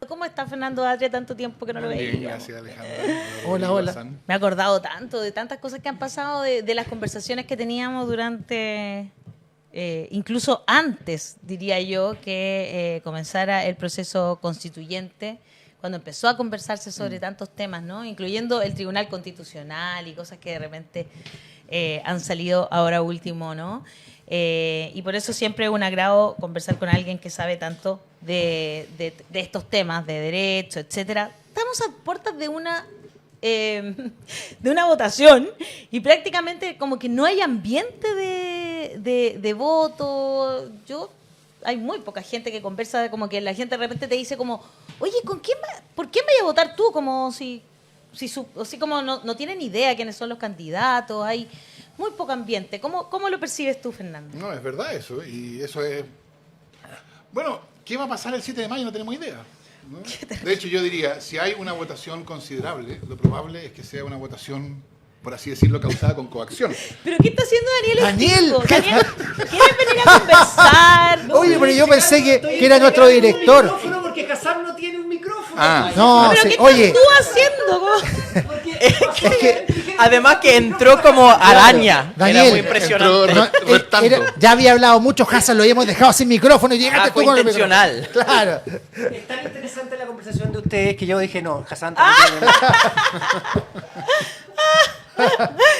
¿Cómo está Fernando Atria? Tanto tiempo que no lo veía. Bien, gracias, Alejandra. Hola, hola. Me he acordado tanto de tantas cosas que han pasado, de las conversaciones que teníamos durante, incluso antes, diría yo, que comenzara el proceso constituyente, cuando empezó a conversarse sobre tantos temas, ¿no? Incluyendo el Tribunal Constitucional y cosas que de repente han salido ahora último, ¿no? Y por eso siempre es un agrado conversar con alguien que sabe tanto de estos temas, de derecho, etcétera. Estamos a puertas de una votación y prácticamente como que no hay ambiente de voto. Hay muy poca gente que conversa, como que la gente de repente te dice como, oye, ¿por quién vaya a votar tú? Como así como no tienen idea quiénes son los candidatos, hay muy poco ambiente. ¿Cómo lo percibes tú, Fernando? No, es verdad eso, y eso es... Bueno, ¿qué va a pasar el 7 de mayo? No tenemos idea, ¿no? De hecho, yo diría, si hay una votación considerable, lo probable es que sea una votación, por así decirlo, causada con coacción. ¿Pero qué está haciendo Daniel? Daniel, Daniel, ¿quieres venir a conversar? Oye, pero yo pensé que era nuestro director. Micrófono porque Hazard no tiene un micrófono. Ah. No, ¿Pero sí, qué oye, estás tú haciendo? Además que entró como araña. Daniel, Era muy impresionante. no, Restando. ya había hablado mucho, Hazard, lo habíamos dejado sin micrófono y llegaste fue tú con el intencional. micrófono. Claro. Es tan interesante la conversación de ustedes que yo dije, no, Hazard también tiene...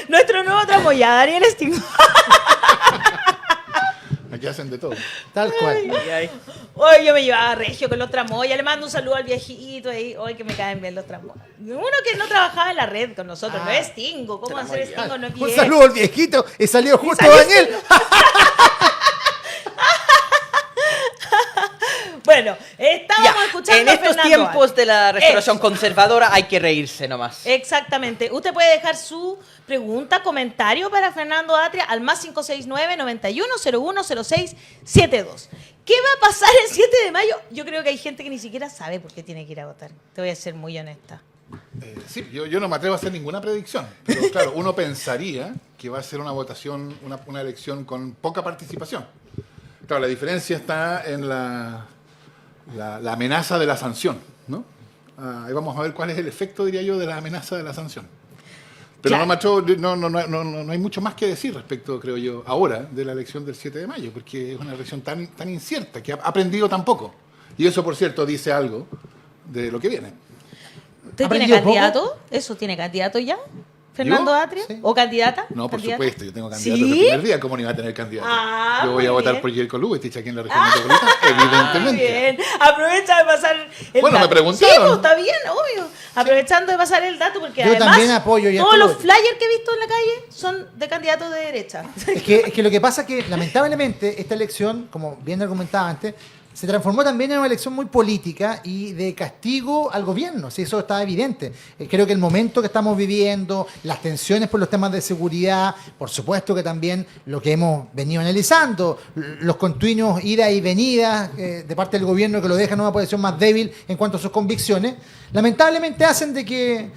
Nuestro nuevo tramoya, Daniel Sting. Aquí hacen de todo. Tal cual. Hoy yo me llevaba regio con los tramoyas. Le mando un saludo al viejito ahí. Hoy que me caen bien los tramoyas. Uno que no trabajaba en la red con nosotros. No es Stingo. ¿Cómo hacer Stingo? No es Un bien. saludo al viejito y salió justo salió Daniel. Bueno, estábamos escuchando en a estos Fernando tiempos Atria. de la restauración conservadora hay que reírse nomás. Exactamente. Usted puede dejar su pregunta, comentario para Fernando Atria al más 569-91010672. ¿Qué va a pasar el 7 de mayo? Yo creo que hay gente que ni siquiera sabe por qué tiene que ir a votar. Te voy a ser muy honesta. Sí, yo no me atrevo a hacer ninguna predicción, pero claro, uno pensaría que va a ser una votación, una elección con poca participación. Claro, la diferencia está en la amenaza de la sanción, ¿no? Ahí vamos a ver cuál es el efecto, diría yo, de la amenaza de la sanción. Pero Claro. no hay mucho más que decir respecto, creo yo, ahora de la elección del 7 de mayo, porque es una elección tan incierta, que ha aprendido tan poco. Y eso, por cierto, dice algo de lo que viene. ¿Usted tiene ¿Aprendió poco? candidato? ¿Eso tiene candidato ya? ¿Fernando ¿Yo? Atria? Sí. ¿O candidata? No, por ¿Candidata? supuesto, yo tengo candidato ¿Sí? desde el primer día. ¿Cómo no iba a tener candidato? Ah, Yo voy a muy votar bien. por Jerko Lubetich aquí en la región metropolitana, evidentemente. Bien. Aprovecha de pasar el Bueno, me dato. preguntaron. Sí, pues, está bien, obvio. Aprovechando de pasar el dato, porque Yo además también apoyo ya todos todo los lo- flyers que he visto en la calle son de candidatos de derecha. Es que lo que pasa es que, lamentablemente, esta elección, como bien argumentaba antes, se transformó también en una elección muy política y de castigo al gobierno, si eso está evidente. Creo que el momento que estamos viviendo, las tensiones por los temas de seguridad, por supuesto que también lo que hemos venido analizando, los continuos idas y venidas de parte del gobierno que lo dejan en una posición más débil en cuanto a sus convicciones, lamentablemente hacen de que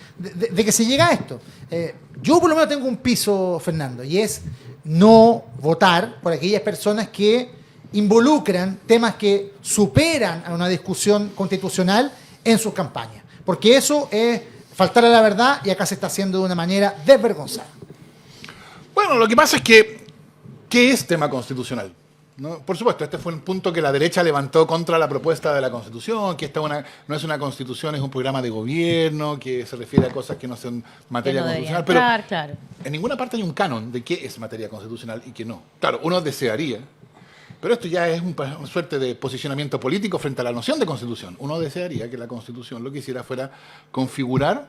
se llegue a esto. Yo por lo menos tengo un piso, Fernando, y es no votar por aquellas personas que involucran temas que superan a una discusión constitucional en sus campañas. Porque eso es faltar a la verdad y acá se está haciendo de una manera desvergonzada. Bueno, lo que pasa es que, ¿qué es tema constitucional? ¿No? Por supuesto, este fue un punto que la derecha levantó contra la propuesta de la Constitución, que no es una Constitución, es un programa de gobierno, que se refiere a cosas que no son materia constitucional. Pero claro. en ninguna parte hay un canon de qué es materia constitucional y qué no. Claro, uno desearía, pero esto ya es una suerte de posicionamiento político frente a la noción de Constitución. Uno desearía que la Constitución lo que hiciera fuera configurar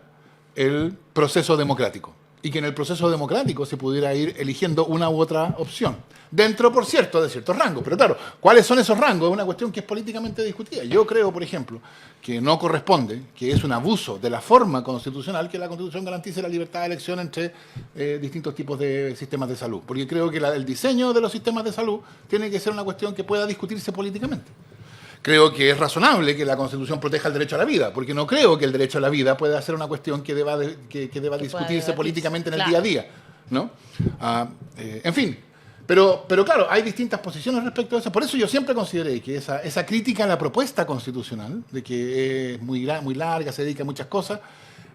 el proceso democrático y que en el proceso democrático se pudiera ir eligiendo una u otra opción. Dentro, por cierto, de ciertos rangos. Pero claro, ¿cuáles son esos rangos? Es una cuestión que es políticamente discutida. Yo creo, por ejemplo, que no corresponde, que es un abuso de la forma constitucional que la Constitución garantice la libertad de elección entre distintos tipos de sistemas de salud. Porque creo que el diseño de los sistemas de salud tiene que ser una cuestión que pueda discutirse políticamente. Creo que es razonable que la Constitución proteja el derecho a la vida, porque no creo que el derecho a la vida pueda ser una cuestión que deba discutirse políticamente en el día a día, ¿no? En fin, Pero claro, hay distintas posiciones respecto a eso. Por eso yo siempre consideré que esa crítica a la propuesta constitucional, de que es muy larga, se dedica a muchas cosas,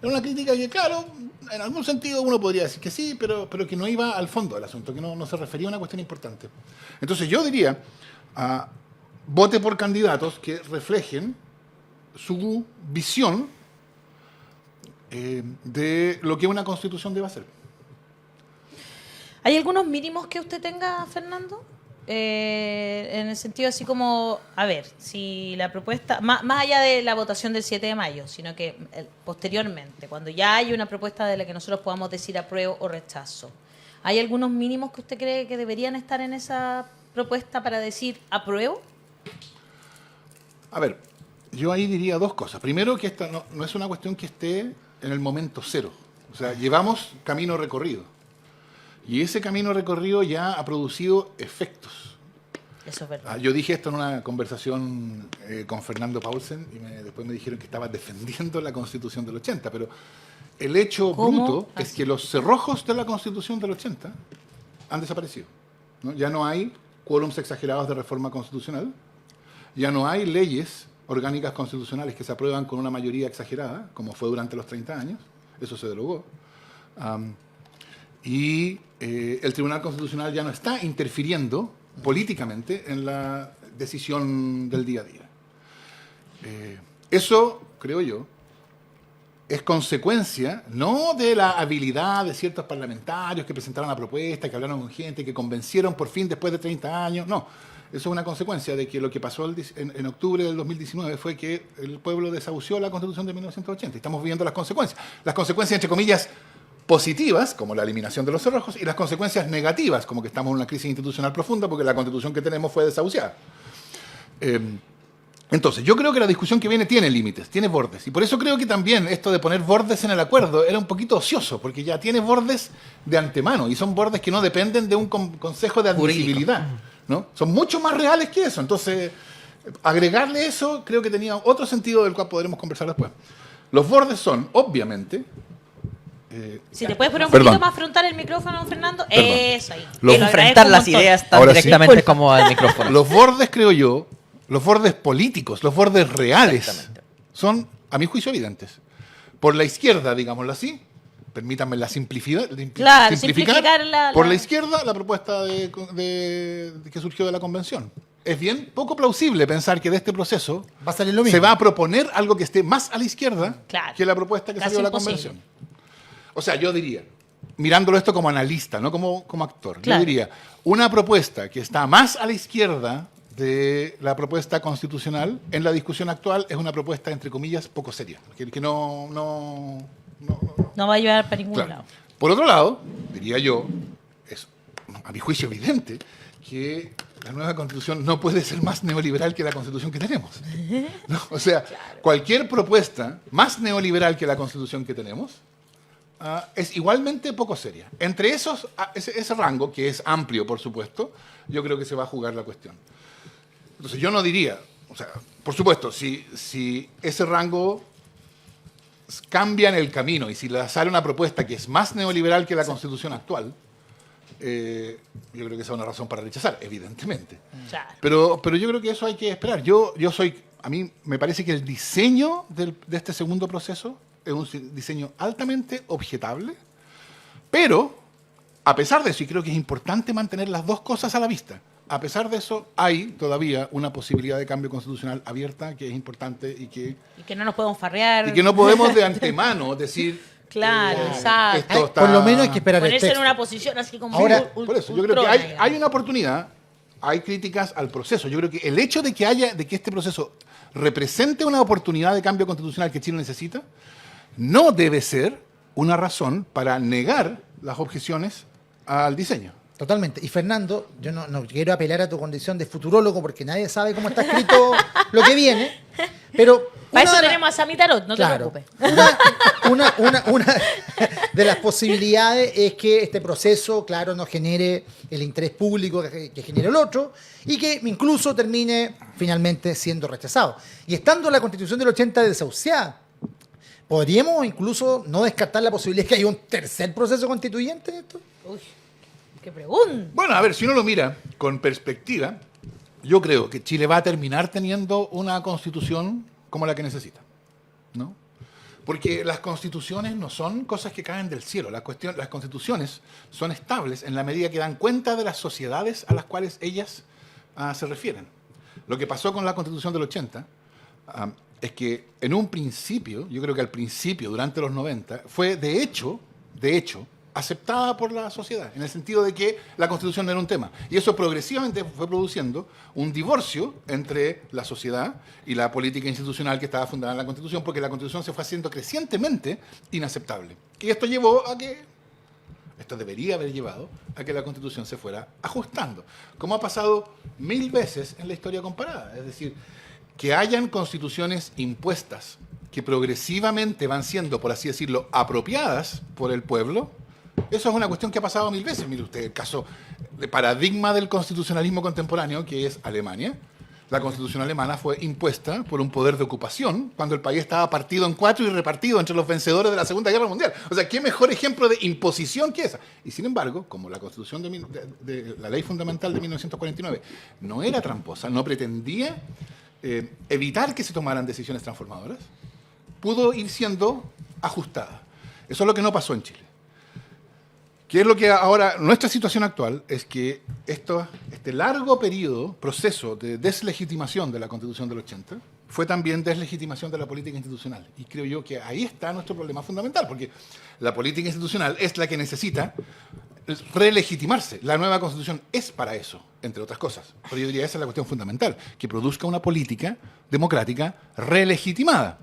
era una crítica que, claro, en algún sentido uno podría decir que sí, pero que no iba al fondo del asunto, que no se refería a una cuestión importante. Entonces yo diría, vote por candidatos que reflejen su visión de lo que una constitución debe hacer. ¿Hay algunos mínimos que usted tenga, Fernando? En el sentido así como, a ver, si la propuesta, más allá de la votación del 7 de mayo, sino que posteriormente, cuando ya hay una propuesta de la que nosotros podamos decir apruebo o rechazo, ¿hay algunos mínimos que usted cree que deberían estar en esa propuesta para decir apruebo? A ver, yo ahí diría dos cosas. Primero, que esta no es una cuestión que esté en el momento cero. O sea, llevamos camino recorrido. Y ese camino recorrido ya ha producido efectos. Eso es verdad. Yo dije esto en una conversación con Fernando Paulsen y después me dijeron que estaba defendiendo la Constitución del 80, pero el hecho bruto es que los cerrojos de la Constitución del 80 han desaparecido, ¿no? Ya no hay quórums exagerados de reforma constitucional, ya no hay leyes orgánicas constitucionales que se aprueban con una mayoría exagerada, como fue durante los 30 años, eso se derogó. Y el Tribunal Constitucional ya no está interfiriendo políticamente en la decisión del día a día. Eso, creo yo, es consecuencia no de la habilidad de ciertos parlamentarios que presentaron la propuesta, que hablaron con gente, que convencieron por fin después de 30 años, no. Eso es una consecuencia de que lo que pasó en octubre del 2019 fue que el pueblo desahució la Constitución de 1980 y estamos viendo las consecuencias. Las consecuencias, entre comillas, positivas, como la eliminación de los cerrojos, y las consecuencias negativas, como que estamos en una crisis institucional profunda porque la Constitución que tenemos fue desahuciada. Entonces, yo creo que la discusión que viene tiene límites, tiene bordes. Y por eso creo que también esto de poner bordes en el acuerdo era un poquito ocioso, porque ya tiene bordes de antemano, y son bordes que no dependen de un consejo de admisibilidad, ¿no? Son mucho más reales que eso. Entonces, agregarle eso creo que tenía otro sentido del cual podremos conversar después. Los bordes son, obviamente... si te puedes poner un Perdón. poquito más frontal el micrófono, Fernando. Perdón. Eso ahí. Lo- Te lo Enfrentar agradezco un las montón. ideas tan Ahora sí. directamente como al micrófono. Los bordes, creo yo, los bordes políticos, los bordes reales, Exactamente. son, a mi juicio, evidentes. Por la izquierda, digámoslo así, permítanme la simplicidad, Claro, simplificar la- Por la izquierda, la propuesta que surgió de la convención. Es bien poco plausible pensar que de este proceso Va a salir lo mismo. se va a proponer algo que esté más a la izquierda Claro. que la propuesta que Casi salió de la imposible. convención. O sea, yo diría, mirándolo esto como analista, no como actor, Claro. yo diría, una propuesta que está más a la izquierda de la propuesta constitucional en la discusión actual es una propuesta, entre comillas, poco seria, que no No va a llevar para ningún claro. lado. Por otro lado, diría yo, es a mi juicio evidente que la nueva constitución no puede ser más neoliberal que la constitución que tenemos, ¿no? O sea, cualquier propuesta más neoliberal que la constitución que tenemos es igualmente poco seria. Entre ese rango, que es amplio, por supuesto, yo creo que se va a jugar la cuestión. Entonces, yo no diría, o sea, por supuesto, si ese rango cambia en el camino y si le sale una propuesta que es más neoliberal que la constitución actual, yo creo que esa es una razón para rechazar, evidentemente. Claro. Pero yo creo que eso hay que esperar. A mí me parece que el diseño de este segundo proceso es un diseño altamente objetable, pero a pesar de eso, y creo que es importante mantener las dos cosas a la vista, a pesar de eso, hay todavía una posibilidad de cambio constitucional abierta que es importante y que no nos podemos farrear. no podemos de antemano decir... Claro, exacto. esto está- Por lo menos hay que esperar el Ponerse en texto. una posición así como... Ahora, Por eso, yo creo que hay una oportunidad, hay críticas al proceso. Yo creo que el hecho de que este proceso represente una oportunidad de cambio constitucional que Chile necesita, no debe ser una razón para negar las objeciones al diseño. Totalmente. Y Fernando, yo no quiero apelar a tu condición de futurólogo porque nadie sabe cómo está escrito lo que viene, pero... Para una eso de la- tenemos a Sami Tarot, no Claro. te preocupes. Una de las posibilidades es que este proceso, claro, no genere el interés público que genera el otro y que incluso termine finalmente siendo rechazado. Y estando la Constitución del 80 desahuciada, ¿podríamos incluso no descartar la posibilidad de que haya un tercer proceso constituyente en esto? Uy, ¡Qué pregunta! Bueno, a ver, si uno lo mira con perspectiva, yo creo que Chile va a terminar teniendo una constitución como la que necesita, ¿no? Porque las constituciones no son cosas que caen del cielo. Las constituciones son estables en la medida que dan cuenta de las sociedades a las cuales ellas se refieren. Lo que pasó con la Constitución del 80 es que en un principio, yo creo que al principio, durante los 90, fue de hecho, aceptada por la sociedad, en el sentido de que la Constitución no era un tema. Y eso progresivamente fue produciendo un divorcio entre la sociedad y la política institucional que estaba fundada en la Constitución, porque la Constitución se fue haciendo crecientemente inaceptable. Y esto debería haber llevado a que la Constitución se fuera ajustando, como ha pasado 1000 veces en la historia comparada. Es decir, que hayan constituciones impuestas que progresivamente van siendo, por así decirlo, apropiadas por el pueblo. Eso es una cuestión que ha pasado 1000 veces. Mire usted el caso de paradigma del constitucionalismo contemporáneo, que es Alemania. La Constitución alemana fue impuesta por un poder de ocupación cuando el país estaba partido en 4 y repartido entre los vencedores de la Segunda Guerra Mundial. O sea, ¿qué mejor ejemplo de imposición que esa? Y sin embargo, como la Constitución de la Ley Fundamental de 1949 no era tramposa, no pretendía evitar que se tomaran decisiones transformadoras, pudo ir siendo ajustada. Eso es lo que no pasó en Chile. ¿Qué es lo que ahora, nuestra situación actual es que este largo proceso de deslegitimación de la Constitución del 80 fue también deslegitimación de la política institucional? Y creo yo que ahí está nuestro problema fundamental, porque la política institucional es la que necesita relegitimarse. La nueva Constitución es para eso, entre otras cosas. Pero yo diría esa es la cuestión fundamental, que produzca una política democrática relegitimada.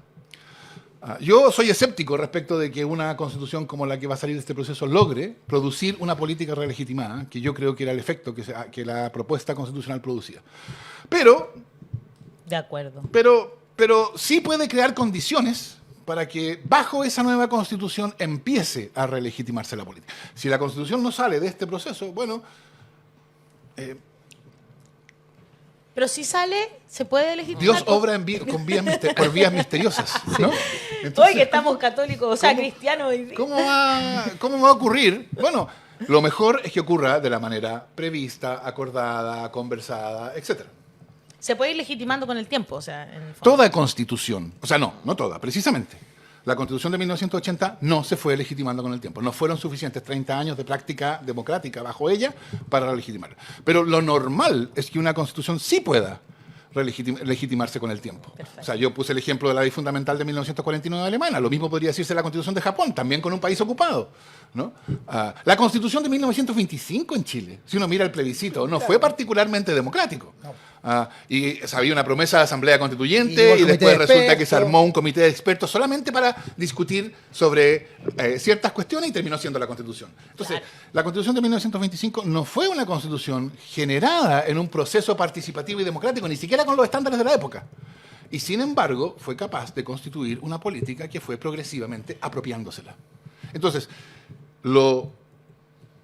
Yo soy escéptico respecto de que una constitución como la que va a salir de este proceso logre producir una política relegitimada, que yo creo que era el efecto que la propuesta constitucional producía. De acuerdo. Pero sí puede crear condiciones para que bajo esa nueva constitución empiece a relegitimarse la política. Si la constitución no sale de este proceso, bueno... Pero si sale, se puede legitimar. Dios obra por vías misteriosas, ¿no? Entonces, Hoy que estamos católicos, o sea, cristianos. ¿Cómo va a ocurrir? Bueno, lo mejor es que ocurra de la manera prevista, acordada, conversada, etcétera. Se puede ir legitimando con el tiempo, o sea, en el fondo. Toda constitución, o sea, no toda, precisamente. La Constitución de 1980 no se fue legitimando con el tiempo. No fueron suficientes 30 años de práctica democrática bajo ella para legitimarla. Pero lo normal es que una Constitución sí pueda legitimarse con el tiempo. Perfecto. O sea, yo puse el ejemplo de la Ley Fundamental de 1949 alemana. Lo mismo podría decirse de la Constitución de Japón, también con un país ocupado, ¿no? La Constitución de 1925 en Chile, si uno mira el plebiscito, no fue particularmente democrático. Y había una promesa de asamblea constituyente y después resulta que se armó un comité de expertos solamente para discutir sobre ciertas cuestiones y terminó siendo la Constitución. Entonces, la Constitución de 1925 no fue una Constitución generada en un proceso participativo y democrático, ni siquiera con los estándares de la época. Y sin embargo, fue capaz de constituir una política que fue progresivamente apropiándosela. Entonces, lo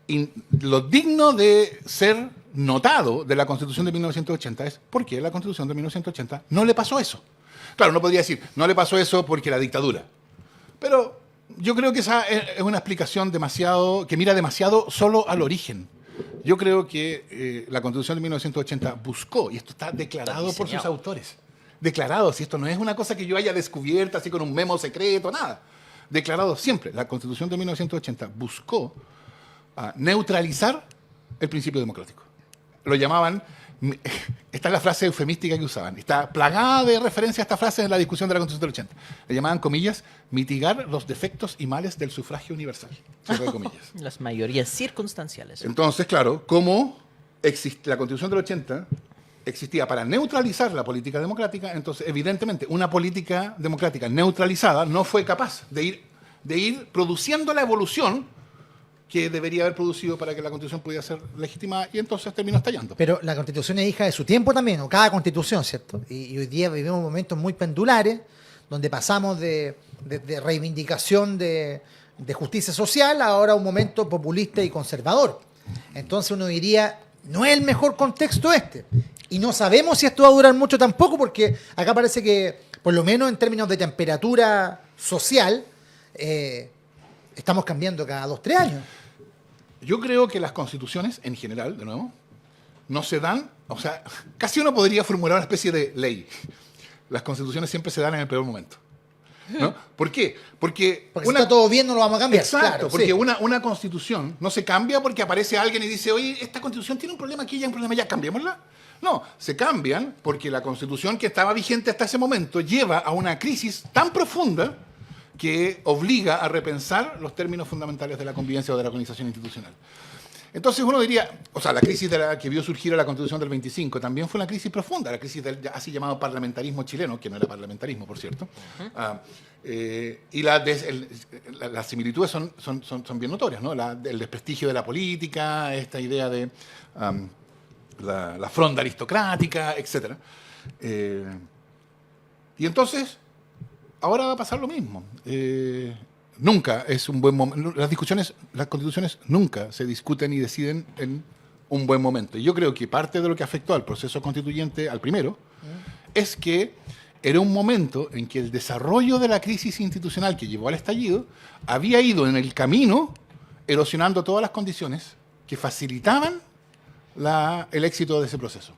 digno de ser notado de la Constitución de 1980 es por qué la Constitución de 1980 no le pasó eso. Claro, no podría decir, no le pasó eso porque la dictadura. Pero yo creo que esa es una explicación que mira demasiado solo al origen. Yo creo que la Constitución de 1980 buscó, y esto está declarado por sus autores, declarado, si esto no es una cosa que yo haya descubierto así con un memo secreto, nada. Declarado siempre, la Constitución de 1980 buscó neutralizar el principio democrático. Lo llamaban, esta es la frase eufemística que usaban, está plagada de referencia a esta frase en la discusión de la Constitución del 80. Le llamaban, comillas, mitigar los defectos y males del sufragio universal. Cierre de comillas. Las mayorías circunstanciales. Entonces, claro, como la Constitución del 80 existía para neutralizar la política democrática, entonces, evidentemente, una política democrática neutralizada no fue capaz de ir produciendo la evolución que debería haber producido para que la Constitución pudiera ser legitimada, y entonces terminó estallando. Pero la Constitución es hija de su tiempo también, o cada Constitución, ¿cierto? Y hoy día vivimos momentos muy pendulares, donde pasamos de reivindicación de justicia social a ahora un momento populista y conservador. Entonces uno diría, no es el mejor contexto este. Y no sabemos si esto va a durar mucho tampoco, porque acá parece que, por lo menos en términos de temperatura social, estamos cambiando cada 2-3 años. Yo creo que las constituciones, en general, de nuevo, no se dan, o sea, casi uno podría formular una especie de ley. Las constituciones siempre se dan en el peor momento, ¿no? ¿Por qué? Porque si está todo bien, no lo vamos a cambiar. Exacto, Claro, porque sí. una constitución no se cambia porque aparece alguien y dice, oye, esta constitución tiene un problema aquí, ya hay un problema, ya cambiémosla. No, se cambian porque la constitución que estaba vigente hasta ese momento lleva a una crisis tan profunda que obliga a repensar los términos fundamentales de la convivencia o de la organización institucional. Entonces uno diría, o sea, la crisis de la que vio surgir a la Constitución del 25 también fue una crisis profunda, la crisis del así llamado parlamentarismo chileno, que no era parlamentarismo, por cierto. Y las similitudes son bien notorias, ¿no? El desprestigio de la política, esta idea de la fronda aristocrática, etc. Y entonces, ahora va a pasar lo mismo. Nunca es un buen momento. Las constituciones nunca se discuten y deciden en un buen momento. Y yo creo que parte de lo que afectó al proceso constituyente, al primero, es que era un momento en que el desarrollo de la crisis institucional que llevó al estallido había ido en el camino erosionando todas las condiciones que facilitaban el éxito de ese proceso.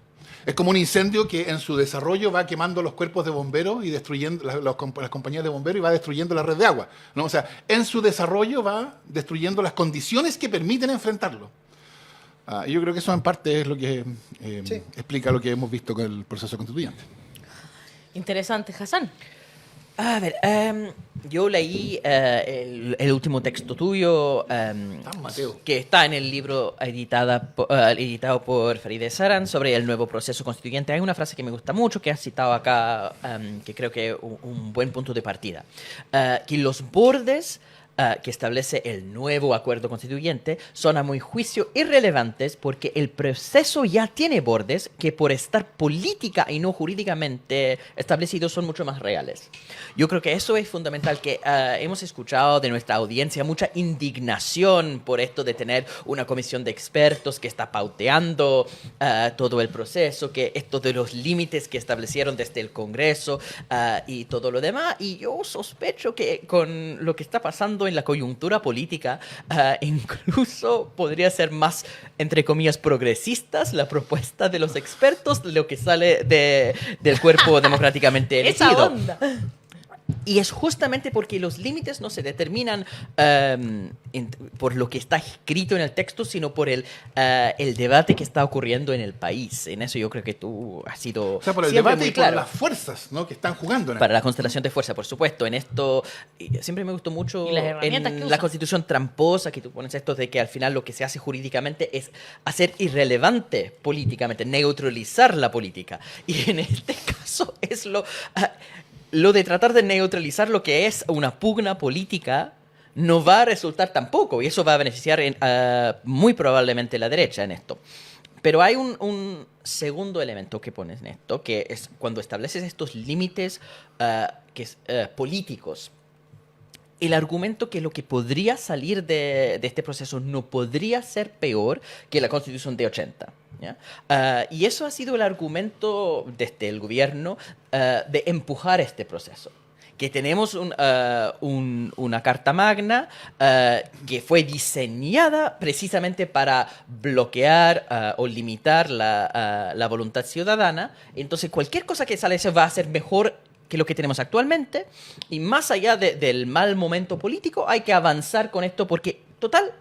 Es como un incendio que en su desarrollo va quemando los cuerpos de bomberos y destruyendo las compañías de bomberos y va destruyendo la red de agua, ¿no? O sea, en su desarrollo va destruyendo las condiciones que permiten enfrentarlo. Y yo creo que eso en parte es lo que explica lo que hemos visto con el proceso constituyente. Interesante, Hassan. A ver, yo leí el último texto tuyo, Mateo. que está en el libro editado por Farideh Saran sobre el nuevo proceso constituyente. Hay una frase que me gusta mucho, que has citado acá, que creo que es un buen punto de partida. Que los bordes que establece el nuevo acuerdo constituyente son a mi juicio irrelevantes porque el proceso ya tiene bordes que por estar política y no jurídicamente establecidos son mucho más reales. Yo creo que eso es fundamental, que hemos escuchado de nuestra audiencia mucha indignación por esto de tener una comisión de expertos que está pauteando todo el proceso, que esto de los límites que establecieron desde el Congreso y todo lo demás, y yo sospecho que con lo que está pasando en la coyuntura política, incluso podría ser más, entre comillas, progresistas la propuesta de los expertos de lo que sale del cuerpo democráticamente elegido. Esa onda. Y es justamente porque los límites no se determinan por lo que está escrito en el texto, sino por el debate que está ocurriendo en el país. En eso yo creo que tú has sido O sea, por el siempre debate muy y claro. por las fuerzas, ¿no?, que están jugando en Para la constelación de fuerza, por supuesto. En esto siempre me gustó mucho Y las herramientas que en la usan. constitución tramposa que tú pones esto de que al final lo que se hace jurídicamente es hacer irrelevante políticamente, neutralizar la política. Y en este caso es lo de tratar de neutralizar lo que es una pugna política no va a resultar tampoco, y eso va a beneficiar muy probablemente la derecha en esto. Pero hay un segundo elemento que pones en esto, que es cuando estableces estos límites políticos. El argumento que lo que podría salir de este proceso no podría ser peor que la Constitución de 80. ¿Ya? Y eso ha sido el argumento desde el gobierno de empujar este proceso. Que tenemos una Carta Magna que fue diseñada precisamente para bloquear o limitar la voluntad ciudadana. Entonces, cualquier cosa que sale va a ser mejor que lo que tenemos actualmente. Y más allá del mal momento político, hay que avanzar con esto porque, total,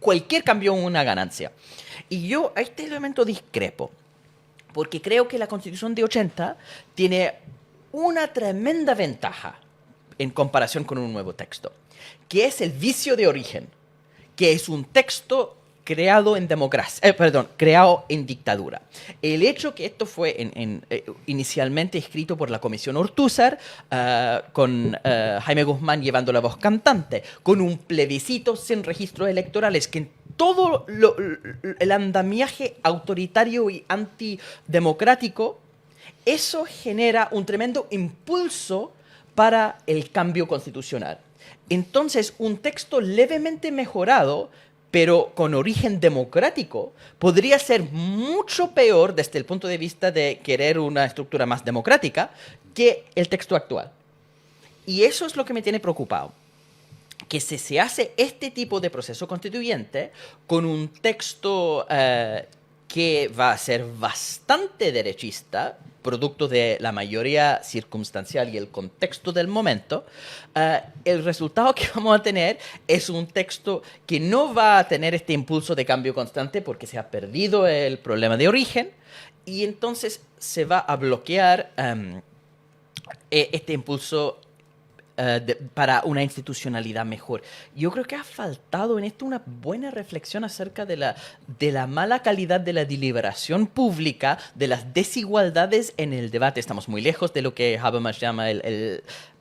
cualquier cambio es una ganancia. Y yo a este elemento discrepo, porque creo que la Constitución de 80 tiene una tremenda ventaja en comparación con un nuevo texto, que es el vicio de origen, que es un texto creado en democracia, creado en dictadura. El hecho que esto fue inicialmente escrito por la Comisión Ortúzar, con Jaime Guzmán llevando la voz cantante, con un plebiscito sin registros electorales, que en todo el andamiaje autoritario y antidemocrático, eso genera un tremendo impulso para el cambio constitucional. Entonces, un texto levemente mejorado, pero con origen democrático, podría ser mucho peor desde el punto de vista de querer una estructura más democrática que el texto actual. Y eso es lo que me tiene preocupado. que si se hace este tipo de proceso constituyente con un texto que va a ser bastante derechista, producto de la mayoría circunstancial y el contexto del momento, el resultado que vamos a tener es un texto que no va a tener este impulso de cambio constante porque se ha perdido el problema de origen y entonces se va a bloquear este impulso para una institucionalidad mejor. Yo creo que ha faltado en esto una buena reflexión acerca de la mala calidad de la deliberación pública, de las desigualdades en el debate. Estamos muy lejos de lo que Habermas llama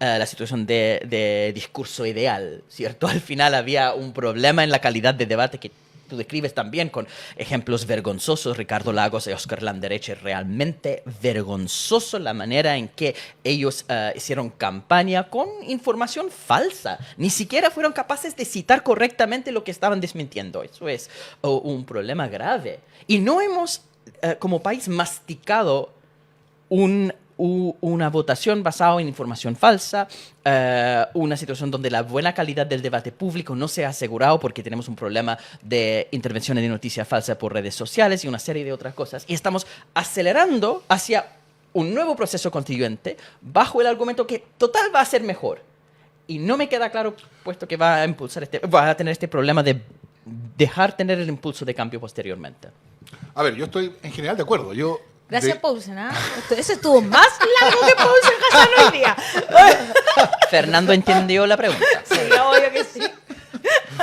la situación de discurso ideal, ¿cierto? Al final había un problema en la calidad de debate que tú describes también con ejemplos vergonzosos. Ricardo Lagos y Oscar Landereche, realmente vergonzoso la manera en que ellos hicieron campaña con información falsa. Ni siquiera fueron capaces de citar correctamente lo que estaban desmintiendo. Eso es un problema grave. Y no hemos, como país, masticado una votación basada en información falsa, una situación donde la buena calidad del debate público no se ha asegurado porque tenemos un problema de intervenciones de noticias falsas por redes sociales y una serie de otras cosas. Y estamos acelerando hacia un nuevo proceso constituyente bajo el argumento que total va a ser mejor. Y no me queda claro, puesto que va a tener este problema de dejar tener el impulso de cambio posteriormente. A ver, yo estoy en general de acuerdo. Gracias, Paulsen. Ese estuvo más largo que Paulsen Hassan hoy día. Fernando entendió la pregunta. Sí, obvio que sí.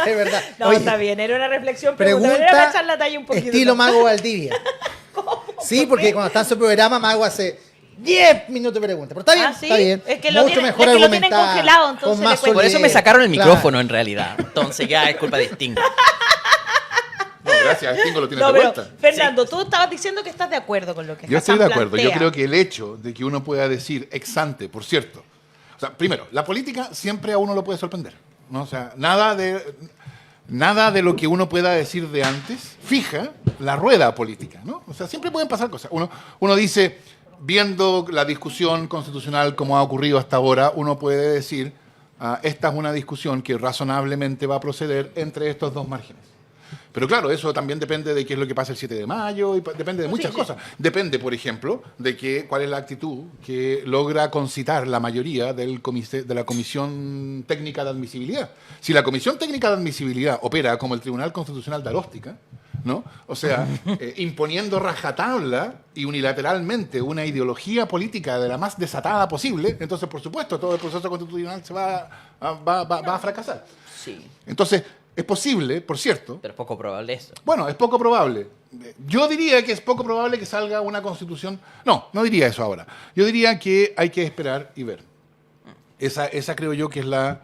Es verdad. No, Oye, está bien, era una reflexión, pregunta era para echar la talla un poquito. estilo Mago Valdivia. Sí, porque cuando está en su programa, Mago hace 10 minutos de pregunta. Pero está bien, ¿sí? está bien. Es que Mucho mejor es que lo tienen argumentada, congelado, entonces con más le cuesta. Por eso me solidez. sacaron el Claro. micrófono en realidad. Entonces ya es culpa de Sting. No, gracias, Stingo lo tiene No, de pero, vuelta. Fernando, tú estabas diciendo que estás de acuerdo con lo que Yo estoy Hassan de acuerdo. Yo plantea. creo que el hecho de que uno pueda decir ex ante, por cierto, o sea, primero, la política siempre a uno lo puede sorprender, ¿no? O sea, nada de lo que uno pueda decir de antes fija la rueda política, ¿no? O sea, siempre pueden pasar cosas. Uno dice, viendo la discusión constitucional como ha ocurrido hasta ahora, uno puede decir, esta es una discusión que razonablemente va a proceder entre estos dos márgenes. Pero claro, eso también depende de qué es lo que pasa el 7 de mayo, y depende de muchas cosas. Depende, por ejemplo, de cuál es la actitud que logra concitar la mayoría de la Comisión Técnica de Admisibilidad. Si la Comisión Técnica de Admisibilidad opera como el Tribunal Constitucional de Alóstica, ¿no? O sea, imponiendo rajatabla y unilateralmente una ideología política de la más desatada posible, entonces, por supuesto, todo el proceso constitucional se va a fracasar. Sí, Entonces, es posible, por cierto. pero poco probable eso. Bueno, es poco probable. Yo diría que es poco probable que salga una constitución. No diría eso ahora. Yo diría que hay que esperar y ver. Esa creo yo que es la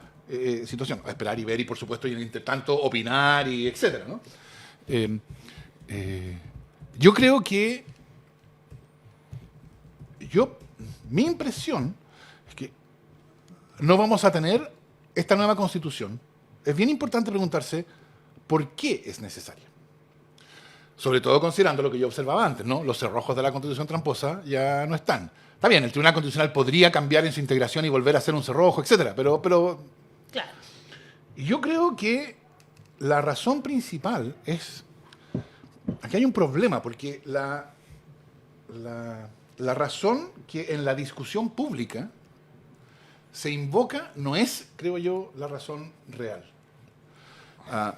situación. Esperar y ver y, por supuesto, y en intertanto opinar y etcétera, ¿no? Yo creo que mi impresión es que no vamos a tener esta nueva constitución. Es bien importante preguntarse por qué es necesaria. Sobre todo considerando lo que yo observaba antes, ¿no? Los cerrojos de la Constitución tramposa ya no están. Está bien, el Tribunal Constitucional podría cambiar en su integración y volver a ser un cerrojo, etcétera, pero Claro. yo creo que la razón principal es... Aquí hay un problema, porque la razón que en la discusión pública se invoca no es, creo yo, la razón real.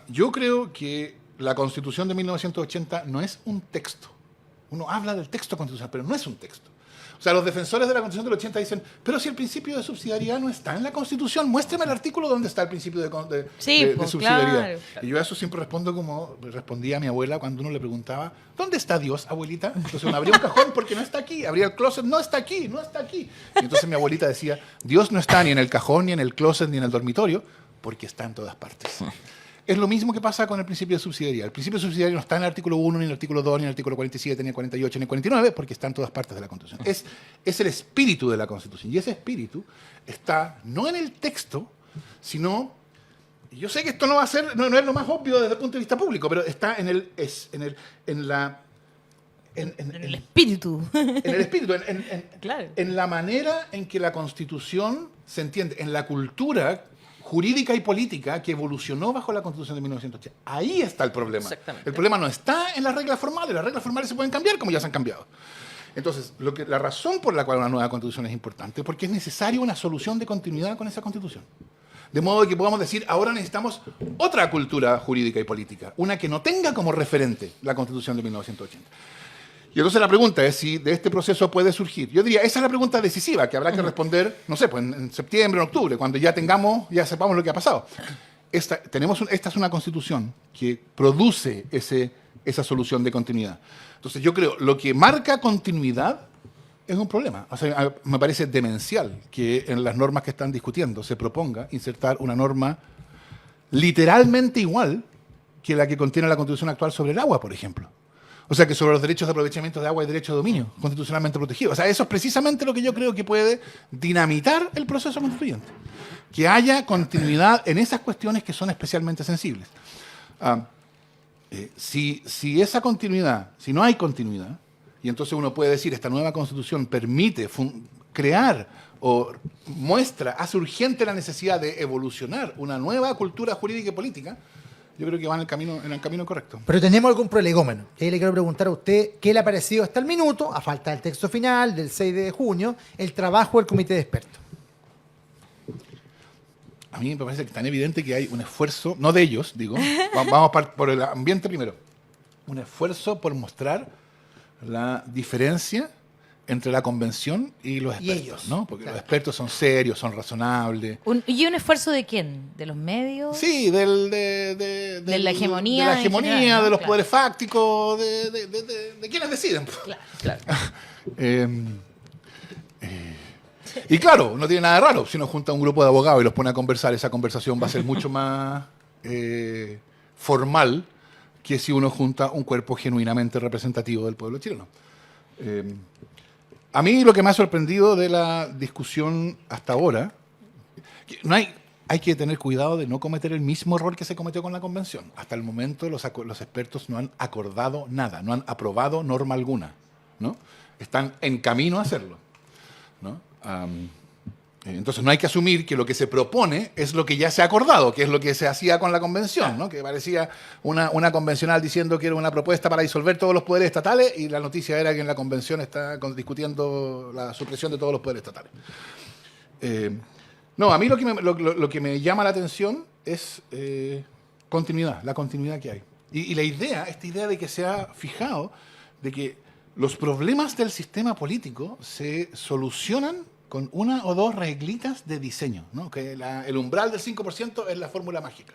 Yo creo que la Constitución de 1980 no es un texto. Uno habla del texto constitucional, pero no es un texto. O sea, los defensores de la Constitución del 80 dicen, pero si el principio de subsidiariedad no está en la Constitución, muéstrame el artículo donde está el principio de Pues, subsidiariedad. claro. Y yo a eso siempre respondo como respondía a mi abuela cuando uno le preguntaba, ¿dónde está Dios, abuelita? Entonces uno abría un cajón porque no está aquí, abría el closet, no está aquí, no está aquí. Y entonces mi abuelita decía, Dios no está ni en el cajón, ni en el closet, ni en el dormitorio, porque está en todas partes. Es lo mismo que pasa con el principio de subsidiariedad. El principio de subsidiariedad no está en el artículo 1, ni en el artículo 2, ni en el artículo 47, ni en el 48, ni en el 49, porque está en todas partes de la Constitución. Es el espíritu de la Constitución. Y ese espíritu está no en el texto, sino... Yo sé que esto no va a ser, no es lo más obvio desde el punto de vista público, pero está en el espíritu. En el espíritu, Claro. en la manera en que la Constitución se entiende, en la cultura jurídica y política que evolucionó bajo la Constitución de 1980. Ahí está el problema. Exactamente. El problema no está en las reglas formales. Las reglas formales se pueden cambiar como ya se han cambiado. Entonces, la razón por la cual una nueva Constitución es importante es porque es necesaria una solución de continuidad con esa Constitución. De modo que podamos decir, ahora necesitamos otra cultura jurídica y política, una que no tenga como referente la Constitución de 1980. Y entonces la pregunta es si de este proceso puede surgir. Yo diría, esa es la pregunta decisiva que habrá que responder, no sé, pues en septiembre, en octubre, cuando ya sepamos lo que ha pasado. Esta es una constitución que produce esa solución de continuidad. Entonces yo creo, lo que marca continuidad es un problema. O sea, me parece demencial que en las normas que están discutiendo se proponga insertar una norma literalmente igual que la que contiene la constitución actual sobre el agua, por ejemplo. O sea, que sobre los derechos de aprovechamiento de agua y derecho de dominio, constitucionalmente protegidos. O sea, eso es precisamente lo que yo creo que puede dinamitar el proceso constituyente. Que haya continuidad en esas cuestiones que son especialmente sensibles. Si esa continuidad, si no hay continuidad, y entonces uno puede decir, esta nueva constitución permite crear o hace urgente la necesidad de evolucionar una nueva cultura jurídica y política, yo creo que va en el camino correcto. Pero tenemos algún prolegómeno. Y ahí le quiero preguntar a usted qué le ha parecido hasta el minuto, a falta del texto final del 6 de junio, el trabajo del comité de expertos. A mí me parece que es tan evidente que hay un esfuerzo, no de ellos, digo, vamos por el ambiente primero, un esfuerzo por mostrar la diferencia entre la convención y los expertos, ellos, ¿no? Porque claro. los expertos son serios, son razonables. ¿Y un esfuerzo de quién? ¿De los medios? Sí, de la hegemonía de la en hegemonía, general, ¿no? de los Claro. poderes fácticos, de quienes deciden. Claro. Y claro, no tiene nada de raro. Si uno junta a un grupo de abogados y los pone a conversar, esa conversación va a ser mucho más formal que si uno junta un cuerpo genuinamente representativo del pueblo chileno. A mí lo que me ha sorprendido de la discusión hasta ahora, hay que tener cuidado de no cometer el mismo error que se cometió con la convención. Hasta el momento los expertos no han acordado nada, no han aprobado norma alguna, ¿no? Están en camino a hacerlo, ¿no? Entonces no hay que asumir que lo que se propone es lo que ya se ha acordado, que es lo que se hacía con la convención, ¿no? Que parecía una convencional diciendo que era una propuesta para disolver todos los poderes estatales y la noticia era que en la convención está discutiendo la supresión de todos los poderes estatales. No, a mí lo que me llama la atención es continuidad, la continuidad que hay. Y esta idea de que se ha fijado de que los problemas del sistema político se solucionan con una o dos reglitas de diseño, ¿no? Que el umbral del 5% es la fórmula mágica,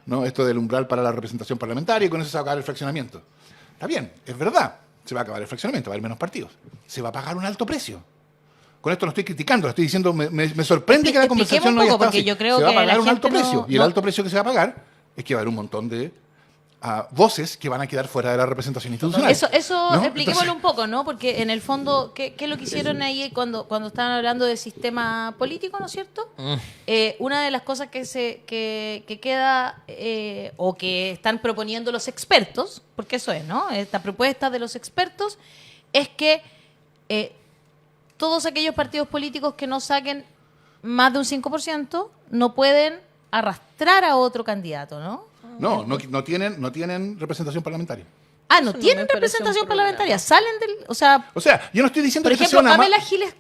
¿no? Esto del umbral para la representación parlamentaria y con eso se va a acabar el fraccionamiento. Está bien, es verdad, se va a acabar el fraccionamiento, va a haber menos partidos. Se va a pagar un alto precio. Con esto no estoy criticando, estoy diciendo, me sorprende que la conversación no haya estado así. Yo creo se va a que pagar la un alto gente precio, y el alto precio que se va a pagar es que va a haber un montón de voces que van a quedar fuera de la representación institucional. Eso ¿no? expliquémoslo Entonces, un poco, ¿no? Porque en el fondo, ¿qué es lo que hicieron ahí cuando estaban hablando del sistema político, ¿no es cierto? Una de las cosas que queda o que están proponiendo los expertos, porque eso es, ¿no? Esta propuesta de los expertos es que todos aquellos partidos políticos que no saquen más de un 5% no pueden arrastrar a otro candidato, ¿no? no tienen representación parlamentaria. No Eso no tienen me parece representación un problema. parlamentaria, salen del... O sea, Yo no estoy diciendo por que ejemplo, sea una Pamela Giles,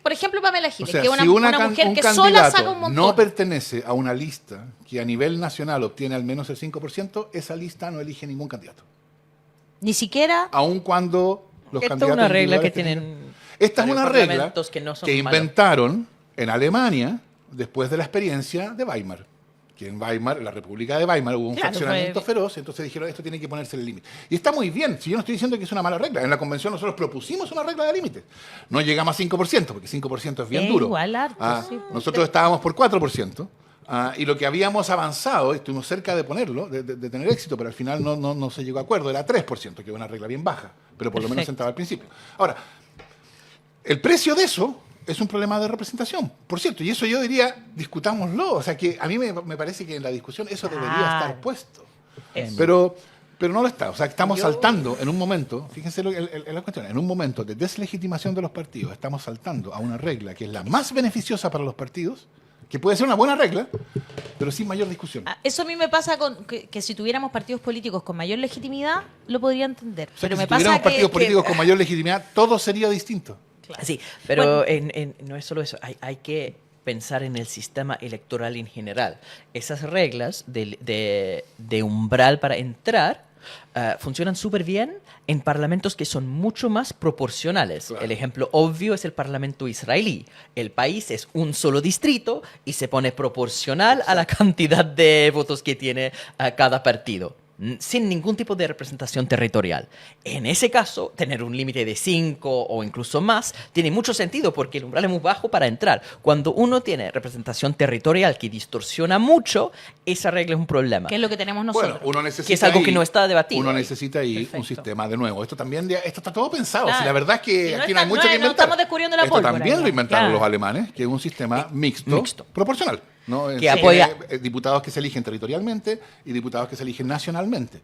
que es una si mujer un que sola candidato saca un montón. no pertenece a una lista que a nivel nacional obtiene al menos el 5%, esa lista no elige ningún candidato. Ni siquiera... Aun cuando los Esta es candidatos una regla que individuales tienen Esta es una varios regla parlamentos que no son que malos. inventaron en Alemania después de la experiencia de Weimar. Que en Weimar, en la República de Weimar, hubo un Claro, fraccionamiento fue- feroz, entonces dijeron, esto tiene que ponerse el límite. Y está muy bien, si yo no estoy diciendo que es una mala regla. En la convención nosotros propusimos una regla de límites. No llegamos a 5%, porque 5% es bien duro. Igual harto, sí. Nosotros estábamos por 4%. Y lo que habíamos avanzado, estuvimos cerca de ponerlo, de tener éxito, pero al final no se llegó a acuerdo, era 3%, que es una regla bien baja, pero por lo menos Perfecto. sentaba al principio. Ahora, el precio de eso es un problema de representación, por cierto, y eso yo diría, discutámoslo, o sea que a mí me parece que en la discusión eso debería Claro. estar puesto, Eso. pero no lo está, o sea, estamos saltando en un momento, fíjense la cuestión, en un momento de deslegitimación de los partidos, estamos saltando a una regla que es la más beneficiosa para los partidos, que puede ser una buena regla, pero sin mayor discusión. Eso a mí me pasa con que si tuviéramos partidos políticos con mayor legitimidad, lo podría entender. O sea, Pero que me si pasa tuviéramos partidos que políticos con mayor legitimidad, todo sería distinto. Sí, pero Bueno. no es solo eso, hay que pensar en el sistema electoral en general. Esas reglas de umbral para entrar funcionan súper bien en parlamentos que son mucho más proporcionales. Claro. El ejemplo obvio es el parlamento israelí. El país es un solo distrito y se pone proporcional a la cantidad de votos que tiene cada partido, sin ningún tipo de representación territorial. En ese caso, tener un límite de 5 o incluso más tiene mucho sentido porque el umbral es muy bajo para entrar. Cuando uno tiene representación territorial que distorsiona mucho, esa regla es un problema. es lo que tenemos nosotros. Bueno, uno necesita Que es algo ahí- que no está debatido Uno ahí. necesita ahí un Perfecto. sistema de nuevo. Esto también, esto está todo pensado. Claro. Si la verdad es que Si no aquí está- no hay mucho no que es- no inventar. estamos descubriendo la Esto pólvora, también ya. lo inventaron Claro. los alemanes, que es un sistema mixto. Proporcional. ¿no? Que Sí, apoya- diputados que se eligen territorialmente y diputados que se eligen nacionalmente.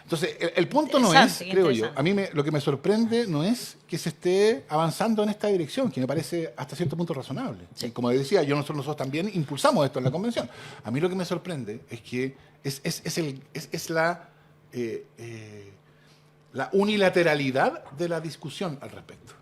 Entonces, el punto no Interesante, es, qué creo yo, interesante. a mí lo que me sorprende no es que se esté avanzando en esta dirección, que me parece hasta cierto punto razonable. Y como decía, nosotros también impulsamos esto en la convención. A mí lo que me sorprende es que es la unilateralidad de la discusión al respecto.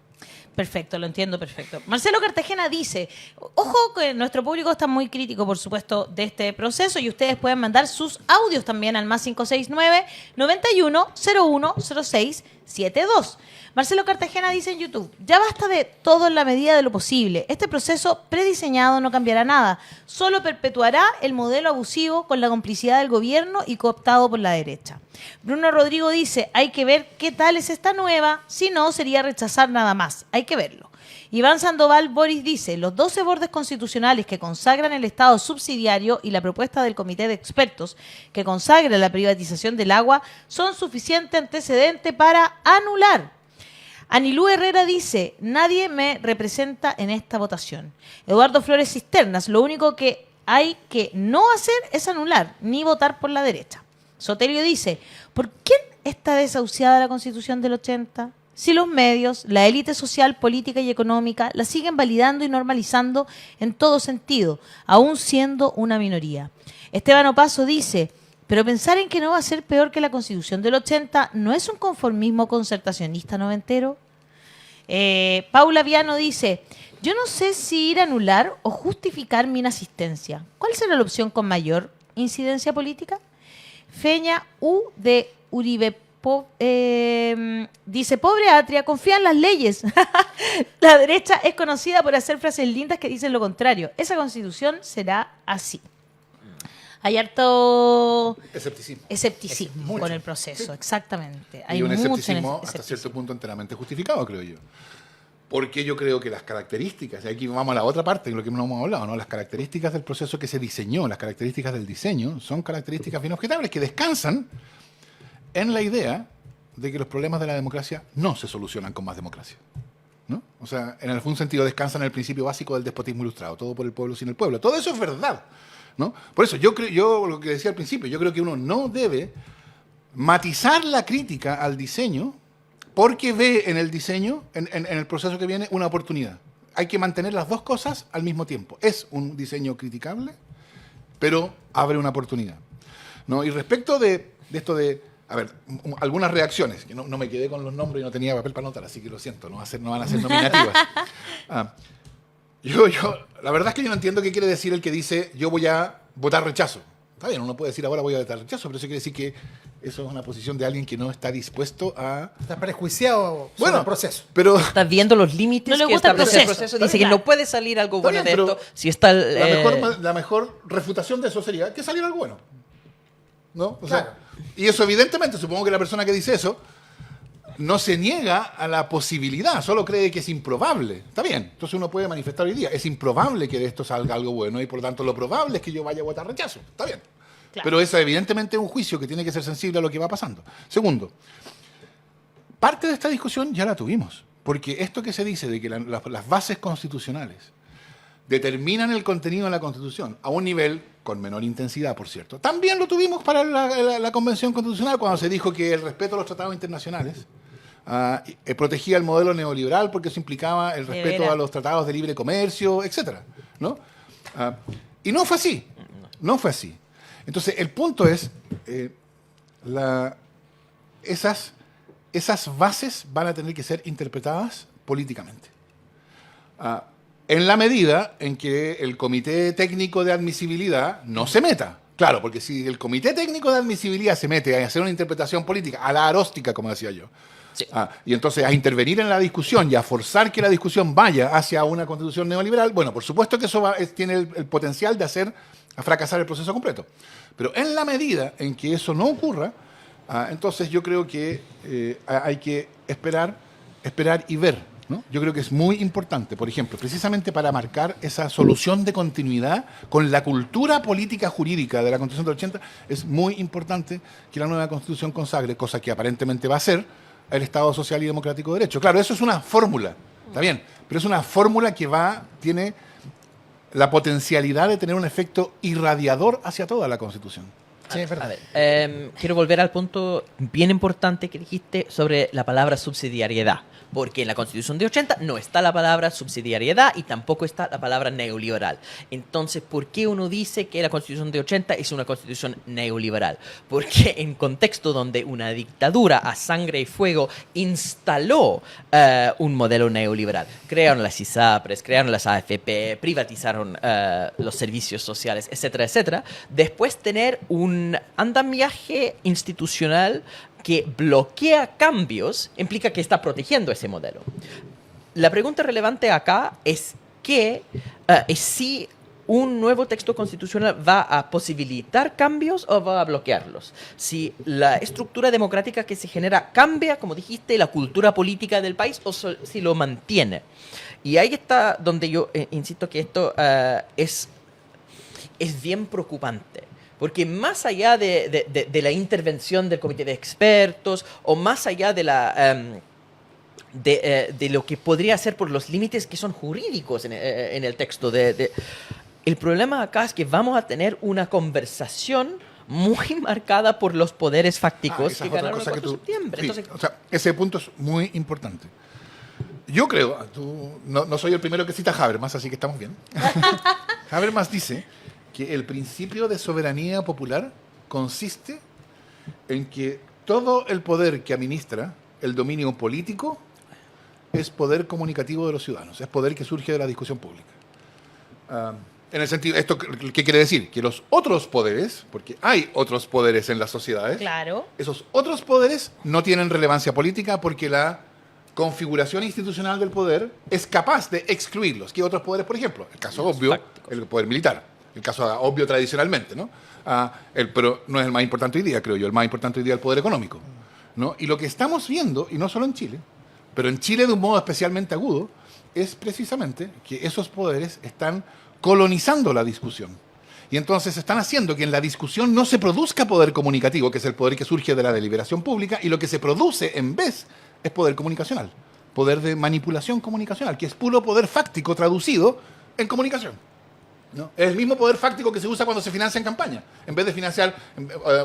Perfecto, lo entiendo perfecto. Marcelo Cartagena dice, ojo que nuestro público está muy crítico, por supuesto, de este proceso y ustedes pueden mandar sus audios también al más 569-91010672. Marcelo Cartagena dice en YouTube, ya basta de todo en la medida de lo posible. Este proceso prediseñado no cambiará nada, solo perpetuará el modelo abusivo con la complicidad del gobierno y cooptado por la derecha. Bruno Rodrigo dice, hay que ver qué tal es esta nueva, si no sería rechazar nada más, hay que verlo. Iván Sandoval Boris dice, los 12 bordes constitucionales que consagran el Estado subsidiario y la propuesta del Comité de Expertos que consagra la privatización del agua son suficiente antecedente para anular. Anilú Herrera dice, nadie me representa en esta votación. Eduardo Flores Cisternas, lo único que hay que no hacer es anular, ni votar por la derecha. Sotelio dice, ¿por quién está desahuciada la Constitución del 80? Si los medios, la élite social, política y económica la siguen validando y normalizando en todo sentido, aún siendo una minoría. Esteban Opaso dice, pero pensar en que no va a ser peor que la Constitución del 80 no es un conformismo concertacionista noventero. Paula Viano dice, yo no sé si ir a anular o justificar mi inasistencia. ¿Cuál será la opción con mayor incidencia política? Feña U de Uribe dice, pobre Atria, confía en las leyes. La derecha es conocida por hacer frases lindas que dicen lo contrario. Esa constitución será así. Hay harto escepticismo Mucho. con el proceso, Sí. exactamente. Hay Y un mucho escepticismo hasta escepticismo. cierto punto enteramente justificado, creo yo. Porque yo creo que las características, y aquí vamos a la otra parte de lo que no hemos hablado, ¿no? Las características del proceso que se diseñó, las características del diseño, son características bien objetables que descansan en la idea de que los problemas de la democracia no se solucionan con más democracia, ¿no? O sea, en algún sentido descansan en el principio básico del despotismo ilustrado, todo por el pueblo sin el pueblo. Todo eso es verdad, ¿no? Por eso yo lo que decía al principio, yo creo que uno no debe matizar la crítica al diseño porque ve en el diseño, en el proceso que viene, una oportunidad. Hay que mantener las dos cosas al mismo tiempo. Es un diseño criticable, pero abre una oportunidad, ¿no? Y respecto de esto de, a ver, algunas reacciones, que no me quedé con los nombres y no tenía papel para anotar, así que lo siento, no van a ser nominativas. La verdad es que yo no entiendo qué quiere decir el que dice yo voy a votar rechazo. Está bien, uno puede decir ahora voy a votar rechazo, pero eso quiere decir que eso es una posición de alguien que no está dispuesto a... Estás prejuiciado sobre el proceso. Pero Está viendo los límites No le que gusta el establece el proceso. proceso. Dice que Claro. no puede salir algo Está bueno bien, de pero esto si está... la mejor refutación de eso sería que saliera algo bueno, ¿no? O sea, Claro. y eso evidentemente, supongo que la persona que dice eso no se niega a la posibilidad, solo cree que es improbable. Está bien, entonces uno puede manifestar hoy día, es improbable que de esto salga algo bueno y por lo tanto lo probable es que yo vaya a votar rechazo. Está bien. Claro. Pero eso evidentemente es un juicio que tiene que ser sensible a lo que va pasando. Segundo, parte de esta discusión ya la tuvimos, porque esto que se dice de que las bases constitucionales determinan el contenido de la Constitución a un nivel con menor intensidad, por cierto. También lo tuvimos para la Convención Constitucional cuando se dijo que el respeto a los tratados internacionales protegía el modelo neoliberal porque eso implicaba el respeto veras. a los tratados de libre comercio, etcétera, ¿no? Y no fue así. No fue así. Entonces, el punto es, esas bases van a tener que ser interpretadas políticamente. En la medida en que el Comité Técnico de Admisibilidad no se meta. Claro, porque si el Comité Técnico de Admisibilidad se mete a hacer una interpretación política, a la aróstica, como decía yo, Sí. y entonces a intervenir en la discusión y a forzar que la discusión vaya hacia una constitución neoliberal, bueno, por supuesto que eso tiene el potencial de hacer a fracasar el proceso completo. Pero en la medida en que eso no ocurra, entonces yo creo que hay que esperar y ver, ¿no? Yo creo que es muy importante, por ejemplo, precisamente para marcar esa solución de continuidad con la cultura política jurídica de la Constitución del 80, es muy importante que la nueva Constitución consagre, cosa que aparentemente va a ser, el Estado social y democrático de derecho. Claro, eso es una fórmula, está bien, pero es una fórmula que tiene la potencialidad de tener un efecto irradiador hacia toda la Constitución. Sí, es A verdad. ver, quiero volver al punto bien importante que dijiste sobre la palabra subsidiariedad. Porque en la Constitución de 80 no está la palabra subsidiariedad y tampoco está la palabra neoliberal. Entonces, ¿por qué uno dice que la Constitución de 80 es una Constitución neoliberal? Porque en contexto donde una dictadura a sangre y fuego instaló un modelo neoliberal. Crearon las ISAPRES, crearon las AFP, privatizaron los servicios sociales, etcétera, etcétera. Después tener un andamiaje institucional que bloquea cambios implica que está protegiendo ese modelo. La pregunta relevante acá es si un nuevo texto constitucional va a posibilitar cambios o va a bloquearlos. Si la estructura democrática que se genera cambia, como dijiste, la cultura política del país o si lo mantiene. Y ahí está donde yo insisto que esto es bien preocupante. Porque más allá de la intervención del comité de expertos o más allá de lo que podría ser por los límites que son jurídicos en el texto, el problema acá es que vamos a tener una conversación muy marcada por los poderes fácticos Esa que es otra ganaron el cosa 4 de septiembre. sí, Entonces, o sea, ese punto es muy importante. Yo creo, no soy el primero que cita a Habermas, así que estamos bien. Habermas dice que el principio de soberanía popular consiste en que todo el poder que administra el dominio político es poder comunicativo de los ciudadanos, es poder que surge de la discusión pública. En el sentido, ¿esto qué quiere decir? Que los otros poderes, porque hay otros poderes en las sociedades, Claro. esos otros poderes no tienen relevancia política porque la configuración institucional del poder es capaz de excluirlos. ¿Qué otros poderes, por ejemplo? El caso obvio, fácticos. el poder militar. El caso obvio tradicionalmente, ¿no? Pero no es el más importante hoy día, creo yo. El más importante hoy día es el poder económico, ¿no? Y lo que estamos viendo, y no solo en Chile, pero en Chile de un modo especialmente agudo, es precisamente que esos poderes están colonizando la discusión. Y entonces están haciendo que en la discusión no se produzca poder comunicativo, que es el poder que surge de la deliberación pública, y lo que se produce en vez es poder comunicacional, poder de manipulación comunicacional, que es puro poder fáctico traducido en comunicación, ¿no? Es el mismo poder fáctico que se usa cuando se financia en campaña. En vez de financiar,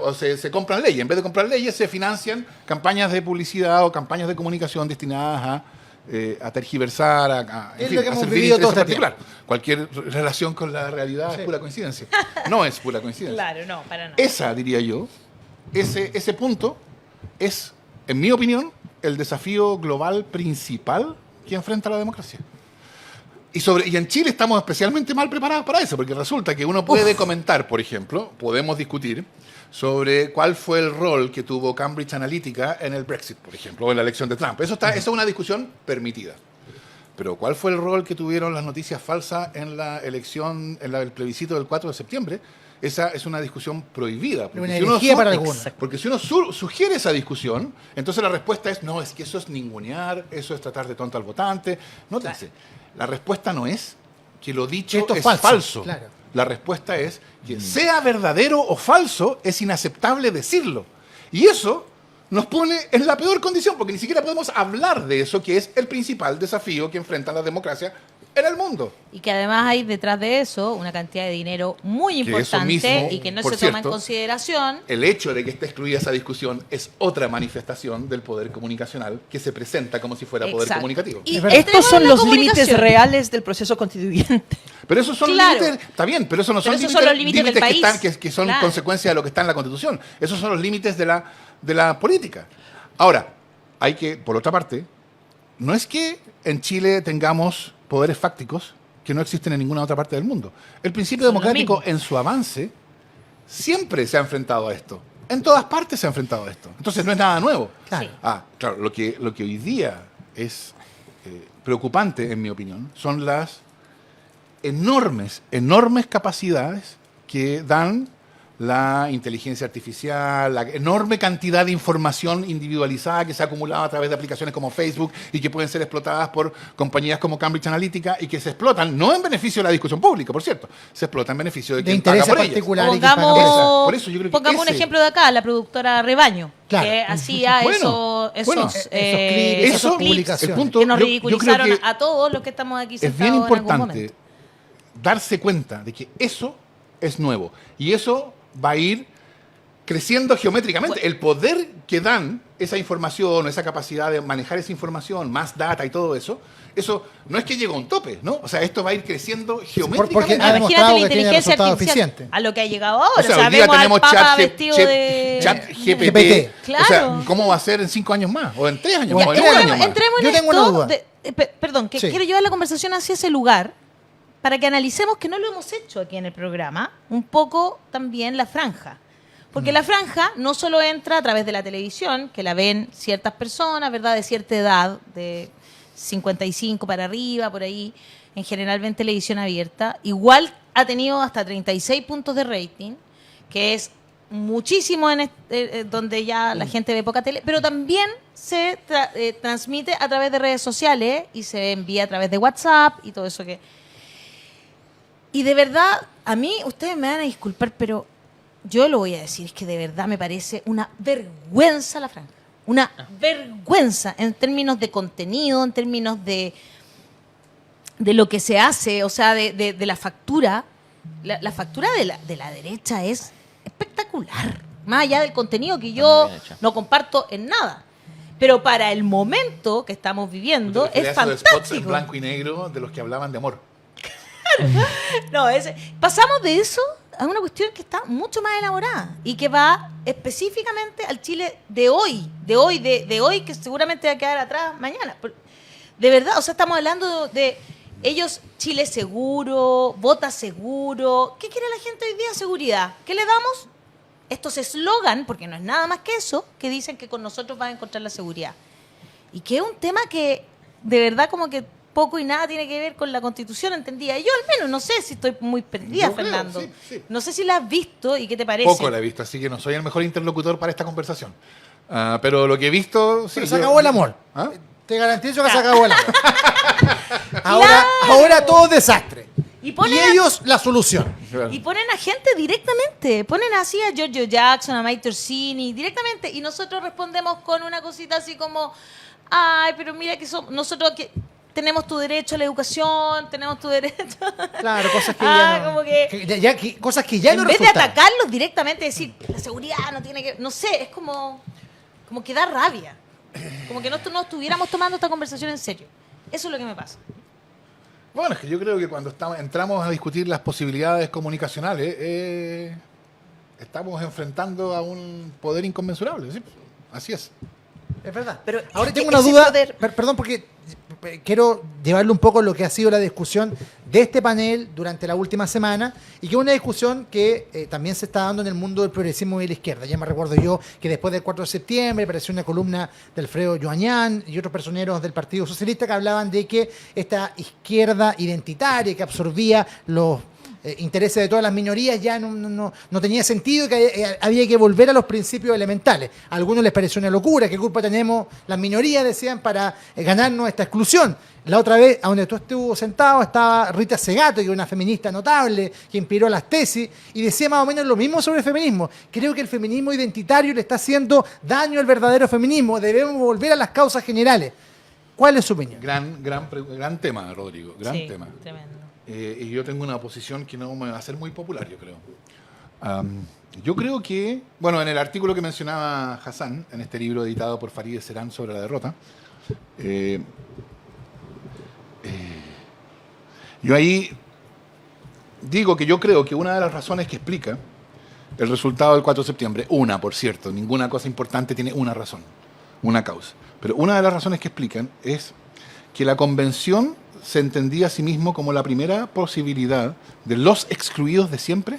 o se compran leyes, en vez de comprar leyes se financian campañas de publicidad o campañas de comunicación destinadas a tergiversar, Es en fin, lo que a hemos servir vivido todo intereses este particulares. Cualquier relación con la realidad Sí. es pura coincidencia. No es pura coincidencia. Claro, no, para nada. Esa, diría yo, ese punto es, en mi opinión, el desafío global principal que enfrenta la democracia. Y en Chile estamos especialmente mal preparados para eso, porque resulta que uno puede comentar, por ejemplo, podemos discutir sobre cuál fue el rol que tuvo Cambridge Analytica en el Brexit, por ejemplo, o en la elección de Trump. Eso es una discusión permitida. Pero ¿cuál fue el rol que tuvieron las noticias falsas en la elección, el plebiscito del 4 de septiembre? Esa es una discusión prohibida. Porque Una si uno herejía para algunos. Exacto. porque si uno sugiere esa discusión, entonces la respuesta es, no, es que eso es ningunear, eso es tratar de tonto al votante. Nótense, la respuesta no es que lo dicho Esto es es falso, falso. claro. La respuesta es que sea verdadero o falso, es inaceptable decirlo. Y eso nos pone en la peor condición, porque ni siquiera podemos hablar de eso, que es el principal desafío que enfrenta la democracia en el mundo. Y que además hay detrás de eso una cantidad de dinero muy Que eso importante mismo, y que no por se toma en cierto, consideración. El hecho de que esté excluida esa discusión es otra manifestación del poder comunicacional que se presenta como si fuera poder Exacto. comunicativo. Y Es verdad. Estos son la los límites comunicación. reales del proceso constituyente. Pero esos son Claro. límites, está bien, pero esos no son Pero esos límites, son los límites del que, país. que son Claro. consecuencia de lo que está en la Constitución. Esos son los límites de la política. Ahora, hay que, por otra parte, no es que en Chile tengamos poderes fácticos que no existen en ninguna otra parte del mundo. El principio Son los democrático mismos. en su avance siempre se ha enfrentado a esto. En todas partes se ha enfrentado a esto. Entonces no es nada nuevo. Claro. Claro, lo que hoy día es preocupante, en mi opinión, son las enormes capacidades que dan la inteligencia artificial, la enorme cantidad de información individualizada que se ha acumulado a través de aplicaciones como Facebook y que pueden ser explotadas por compañías como Cambridge Analytica y que se explotan, no en beneficio de la discusión pública, por cierto, se explota en beneficio de De quien paga intereses por ellas. particulares. que pagan por eso. Pongamos, Por eso yo creo que pongamos un ese- ejemplo de acá, la productora Rebaño, Claro. que hacía Bueno, esos bueno, esos clips, esos esas clips publicaciones. el punto, que nos yo creo ridiculizaron que a todos los que estamos aquí es sentados bien en algún importante momento. darse cuenta de que eso es nuevo y eso va a ir creciendo geométricamente. El poder que dan esa información, esa capacidad de manejar esa información, más data y todo eso, eso no es que llegue a un tope, ¿no? O sea, esto va a ir creciendo porque geométricamente. ha demostrado Imagínate la que tiene inteligencia resultado artificial eficiente. a lo que ha llegado ahora. O sea, hoy día vemos al tenemos Papa vestido de... chat GPT. GPT. O Claro. sea, ¿cómo va a ser en 5 años más? ¿O en 3 años Ya, más? ¿O en entremos- un año más? Entremos en Yo tengo esto una duda. perdón, que Sí. quiero llevar la conversación hacia ese lugar para que analicemos, que no lo hemos hecho aquí en el programa, un poco también la franja. Porque la franja no solo entra a través de la televisión, que la ven ciertas personas, ¿verdad?, de cierta edad, de 55 para arriba, por ahí, en general ven televisión abierta. Igual ha tenido hasta 36 puntos de rating, que es muchísimo donde ya la gente ve poca tele, pero también se transmite a través de redes sociales y se envía a través de WhatsApp y todo eso que... Y de verdad, a mí, ustedes me van a disculpar, pero yo lo voy a decir, es que de verdad me parece una vergüenza la franja. Una vergüenza en términos de contenido, en términos de lo que se hace, o sea, de la factura. La factura de la derecha es espectacular. Más allá del contenido que yo muy bien hecha. no comparto en nada. Pero para el momento que estamos viviendo ¿Te es refieres a esos spots en fantástico. blanco y negro de los que hablaban de amor? No, pasamos de eso a una cuestión que está mucho más elaborada y que va específicamente al Chile de hoy, que seguramente va a quedar atrás mañana. De verdad, o sea, estamos hablando de ellos, Chile seguro, vota seguro. ¿Qué quiere la gente hoy día? Seguridad. ¿Qué le damos? Estos eslogan, porque no es nada más que eso, que dicen que con nosotros van a encontrar la seguridad. Y que es un tema que de verdad como que poco y nada tiene que ver con la Constitución, entendía. Yo al menos no sé si estoy muy perdida, Yo creo, Fernando. sí, sí. No sé si la has visto y qué te parece. Poco la he visto, así que no soy el mejor interlocutor para esta conversación. Pero lo que he visto... sí, Pero se yo- acabó el amor. ¿Ah? Te garantizo que se acabó el amor. Ahora todo es desastre. Y Y ponen, a, ellos la solución. Claro. y ponen a gente directamente. Ponen así a Giorgio Jackson, a Mike Torsini, directamente. Y nosotros respondemos con una cosita así como, ay, pero mira que nosotros que tenemos tu derecho a la educación, tenemos tu derecho... Claro, cosas que ya no, como que... cosas que ya en no vez de resultaron. atacarlos directamente, decir, la seguridad no tiene que... No sé, es como que da rabia. Como que no estuviéramos tomando esta conversación en serio. Eso es lo que me pasa. Bueno, es que yo creo que cuando entramos a discutir las posibilidades comunicacionales, estamos enfrentando a un poder inconmensurable. ¿Sí? Así es. Es verdad. Pero ahora es tengo que una ese duda. poder- Perdón, porque quiero llevarle un poco lo que ha sido la discusión de este panel durante la última semana y que es una discusión que también se está dando en el mundo del progresismo y de la izquierda. Ya me recuerdo yo que después del 4 de septiembre apareció una columna de Alfredo Joañán y otros personeros del Partido Socialista que hablaban de que esta izquierda identitaria que absorbía los intereses de todas las minorías ya no tenía sentido, que había que volver a los principios elementales. A algunos les pareció una locura, qué culpa tenemos las minorías, decían, para ganarnos esta exclusión. La otra vez, a donde tú estuvo sentado, estaba Rita Segato, que es una feminista notable, que inspiró las tesis, y decía más o menos lo mismo sobre el feminismo. Creo que el feminismo identitario le está haciendo daño al verdadero feminismo, debemos volver a las causas generales. ¿Cuál es su opinión? Gran tema, Rodrigo, gran Sí, tema. tremendo. Y yo tengo una posición que no me va a hacer muy popular, yo creo. Yo creo que, bueno, en el artículo que mencionaba Hassan, en este libro editado por Farideh Serán sobre la derrota, yo ahí digo que yo creo que una de las razones que explica el resultado del 4 de septiembre, una, por cierto, ninguna cosa importante tiene una razón, una causa, pero una de las razones que explican es que la convención se entendía a sí mismo como la primera posibilidad de los excluidos de siempre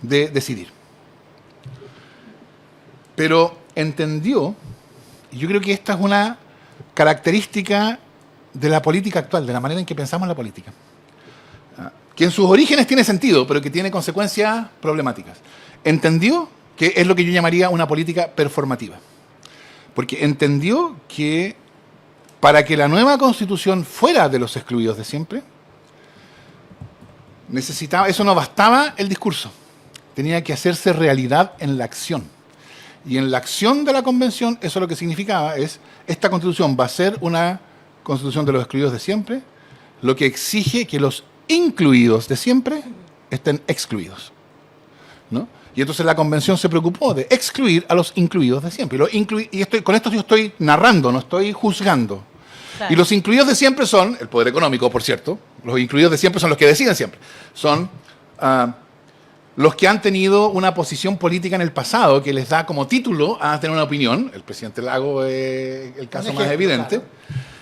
de decidir. Pero entendió, y yo creo que esta es una característica de la política actual, de la manera en que pensamos la política, que en sus orígenes tiene sentido, pero que tiene consecuencias problemáticas. Entendió que es lo que yo llamaría una política performativa, porque entendió que para que la nueva Constitución fuera de los excluidos de siempre, eso no bastaba el discurso, tenía que hacerse realidad en la acción. Y en la acción de la Convención, eso lo que significaba es, esta Constitución va a ser una Constitución de los excluidos de siempre, lo que exige que los incluidos de siempre estén excluidos, ¿no? Y entonces la Convención se preocupó de excluir a los incluidos de siempre. Con esto yo estoy narrando, no estoy juzgando. Claro. Y los incluidos de siempre son, el poder económico, por cierto, los incluidos de siempre son los que deciden siempre. Son los que han tenido una posición política en el pasado que les da como título a tener una opinión. El presidente Lago es el caso más evidente. Claro.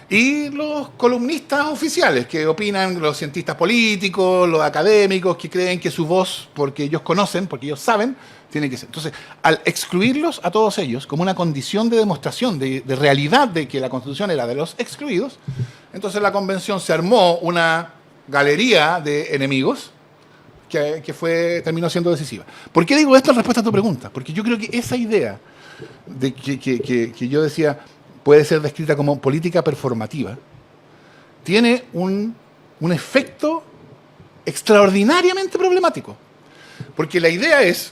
Y los columnistas oficiales que opinan, los cientistas políticos, los académicos que creen que su voz, porque ellos conocen, porque ellos saben, tiene que ser. Entonces, al excluirlos a todos ellos como una condición de demostración de realidad de que la Constitución era de los excluidos, entonces la Convención se armó una galería de enemigos que terminó siendo decisiva. ¿Por qué digo esto en respuesta a tu pregunta? Porque yo creo que esa idea de que yo decía puede ser descrita como política performativa, tiene un efecto extraordinariamente problemático. Porque la idea es,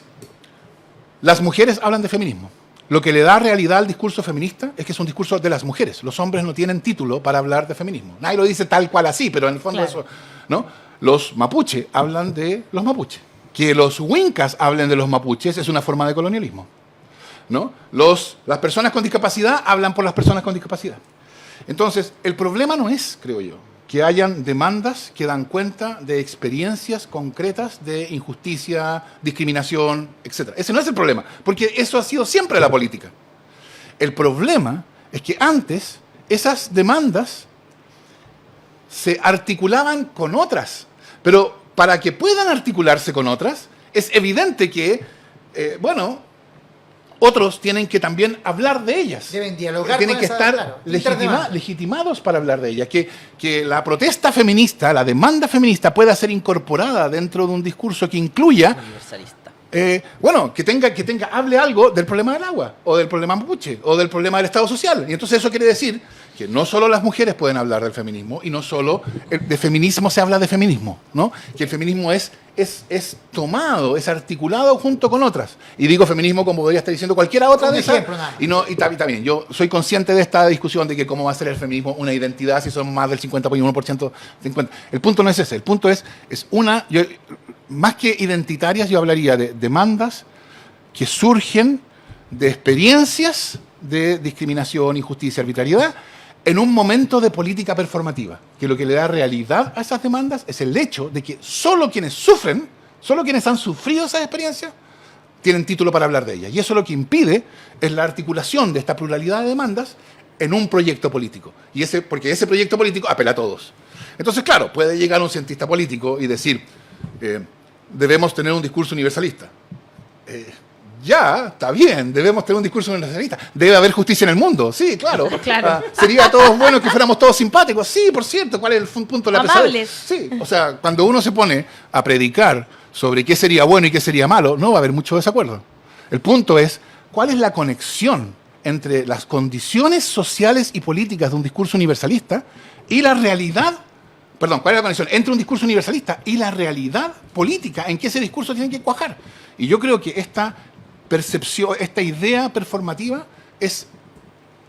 las mujeres hablan de feminismo. Lo que le da realidad al discurso feminista es que es un discurso de las mujeres. Los hombres no tienen título para hablar de feminismo. Nadie lo dice tal cual así, pero en el fondo claro. Eso, ¿no? Los mapuche hablan de los mapuches. Que los huincas hablen de los mapuches es una forma de colonialismo, ¿no? Las personas con discapacidad hablan por las personas con discapacidad. Entonces, el problema no es, creo yo, que hayan demandas que dan cuenta de experiencias concretas de injusticia, discriminación, etc. Ese no es el problema, porque eso ha sido siempre la política. El problema es que antes esas demandas se articulaban con otras, pero para que puedan articularse con otras, es evidente que, otros tienen que también hablar de ellas. Deben dialogar. Tienen que estar legitimados para hablar de ellas. Que la protesta feminista, la demanda feminista pueda ser incorporada dentro de un discurso que incluya... Universalista. Que hable algo del problema del agua, o del problema mapuche, o del problema del Estado social. Y entonces eso quiere decir que no solo las mujeres pueden hablar del feminismo, y no solo de feminismo se habla de feminismo, ¿no? Que el feminismo es tomado, es articulado junto con otras. Y digo feminismo como podría estar diciendo cualquiera otra de esas. Y también, yo soy consciente de esta discusión de que cómo va a ser el feminismo una identidad si son más del 51%, 50%. El punto no es ese, el punto es más que identitarias, yo hablaría de demandas que surgen de experiencias de discriminación, injusticia, arbitrariedad, en un momento de política performativa, que lo que le da realidad a esas demandas es el hecho de que solo quienes sufren, solo quienes han sufrido esas experiencias, tienen título para hablar de ellas. Y eso lo que impide es la articulación de esta pluralidad de demandas en un proyecto político. Porque ese proyecto político apela a todos. Entonces, claro, puede llegar un cientista político y decir, debemos tener un discurso universalista. Ya, está bien, debemos tener un discurso universalista. Debe haber justicia en el mundo, sí, claro. Claro. Sería todos buenos que fuéramos todos simpáticos, sí, por cierto. ¿Cuál es el punto de la amables? Sí, o sea, cuando uno se pone a predicar sobre qué sería bueno y qué sería malo, no va a haber mucho desacuerdo. El punto es, ¿cuál es la conexión entre las condiciones sociales y políticas de un discurso universalista y la realidad? Perdón, ¿cuál es la conexión entre un discurso universalista y la realidad política en que ese discurso tiene que cuajar? Y yo creo que esta percepción, esta idea performativa es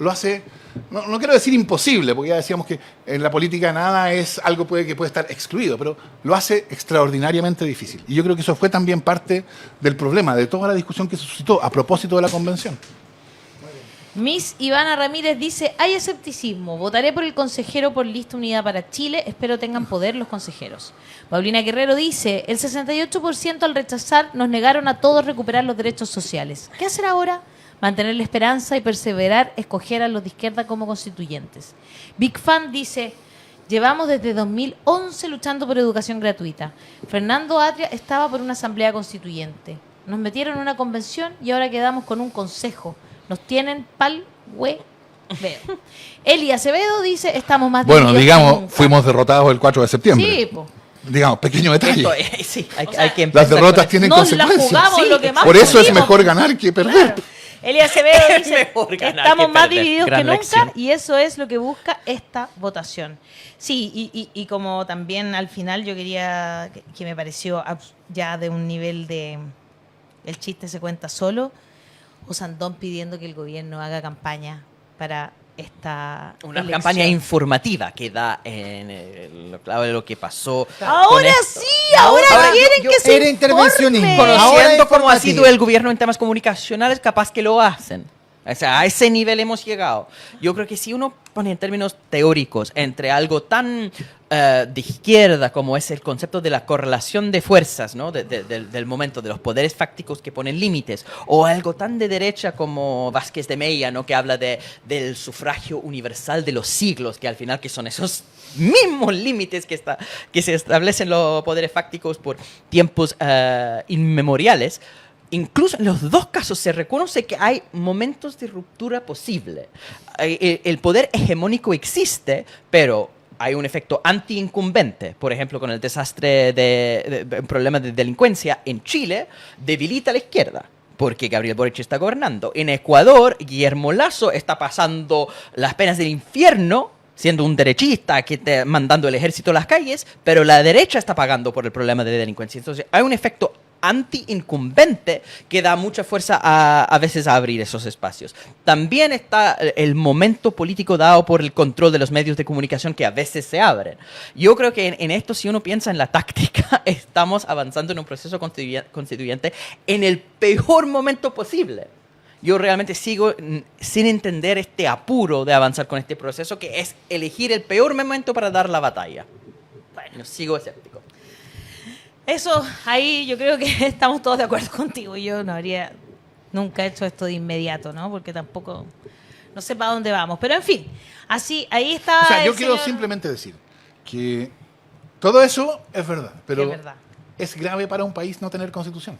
lo hace, no quiero decir imposible, porque ya decíamos que en la política nada es algo que puede estar excluido, pero lo hace extraordinariamente difícil. Y yo creo que eso fue también parte del problema, de toda la discusión que se suscitó a propósito de la convención. Miss Ivana Ramírez dice, hay escepticismo, votaré por el consejero por lista Unidad para Chile, espero tengan poder los consejeros. Paulina Guerrero dice, el 68% al rechazar nos negaron a todos recuperar los derechos sociales. ¿Qué hacer ahora? Mantener la esperanza y perseverar, escoger a los de izquierda como constituyentes. Big Fan dice, llevamos desde 2011 luchando por educación gratuita. Fernando Atria estaba por una asamblea constituyente. Nos metieron en una convención y ahora quedamos con un consejo. Nos tienen pal hueveo. Eli Acevedo dice, estamos más Bueno, divididos que digamos, nunca. fuimos derrotados el 4 de septiembre. Sí, po. Digamos, pequeño detalle. Esto, sí, hay sea, que empezar Las derrotas con- tienen Nos la consecuencias. jugamos Sí, lo que más Por eso es pudimos. mejor ganar que perder. Claro. Eli Acevedo dice, Mejor ganar estamos que más perder. divididos Gran que nunca lección. y eso es lo que busca esta votación. Sí, y como también al final yo quería, que me pareció ya de un nivel de, el chiste se cuenta solo, Osandón pidiendo que el gobierno haga campaña para esta Una elección. campaña informativa que da en lo clave de lo que pasó. con Ahora esto. sí, ahora quieren que se Era intervencionismo. informe. Ahora Conociendo cómo ha informativo. sido el gobierno en temas comunicacionales, capaz que lo hacen. O sea, a ese nivel hemos llegado. Yo creo que si uno pone en términos teóricos entre algo tan de izquierda como es el concepto de la correlación de fuerzas, ¿no? Del momento, de los poderes fácticos que ponen límites, o algo tan de derecha como Vázquez de Mella, ¿no? Que habla del sufragio universal de los siglos, que al final que son esos mismos límites que se establecen los poderes fácticos por tiempos inmemoriales. Incluso en los dos casos se reconoce que hay momentos de ruptura posible. El poder hegemónico existe, pero hay un efecto anti-incumbente. Por ejemplo, con el desastre de problemas de delincuencia en Chile, debilita a la izquierda. Porque Gabriel Boric está gobernando. En Ecuador, Guillermo Lasso está pasando las penas del infierno, siendo un derechista que está mandando el ejército a las calles, pero la derecha está pagando por el problema de delincuencia. Entonces, hay un efecto anti-incumbente que da mucha fuerza a veces a abrir esos espacios. También está el momento político dado por el control de los medios de comunicación que a veces se abren. Yo creo que en esto, si uno piensa en la táctica, estamos avanzando en un proceso constituyente en el peor momento posible. Yo realmente sigo sin entender este apuro de avanzar con este proceso, que es elegir el peor momento para dar la batalla. Bueno, sigo escéptico. Eso, ahí yo creo que estamos todos de acuerdo contigo. Yo no habría nunca hecho esto de inmediato, ¿no? Porque tampoco, no sé para dónde vamos. Pero en fin, así, ahí está. O sea, yo el quiero señor- simplemente decir que todo eso es verdad, pero Es verdad. es grave para un país no tener constitución.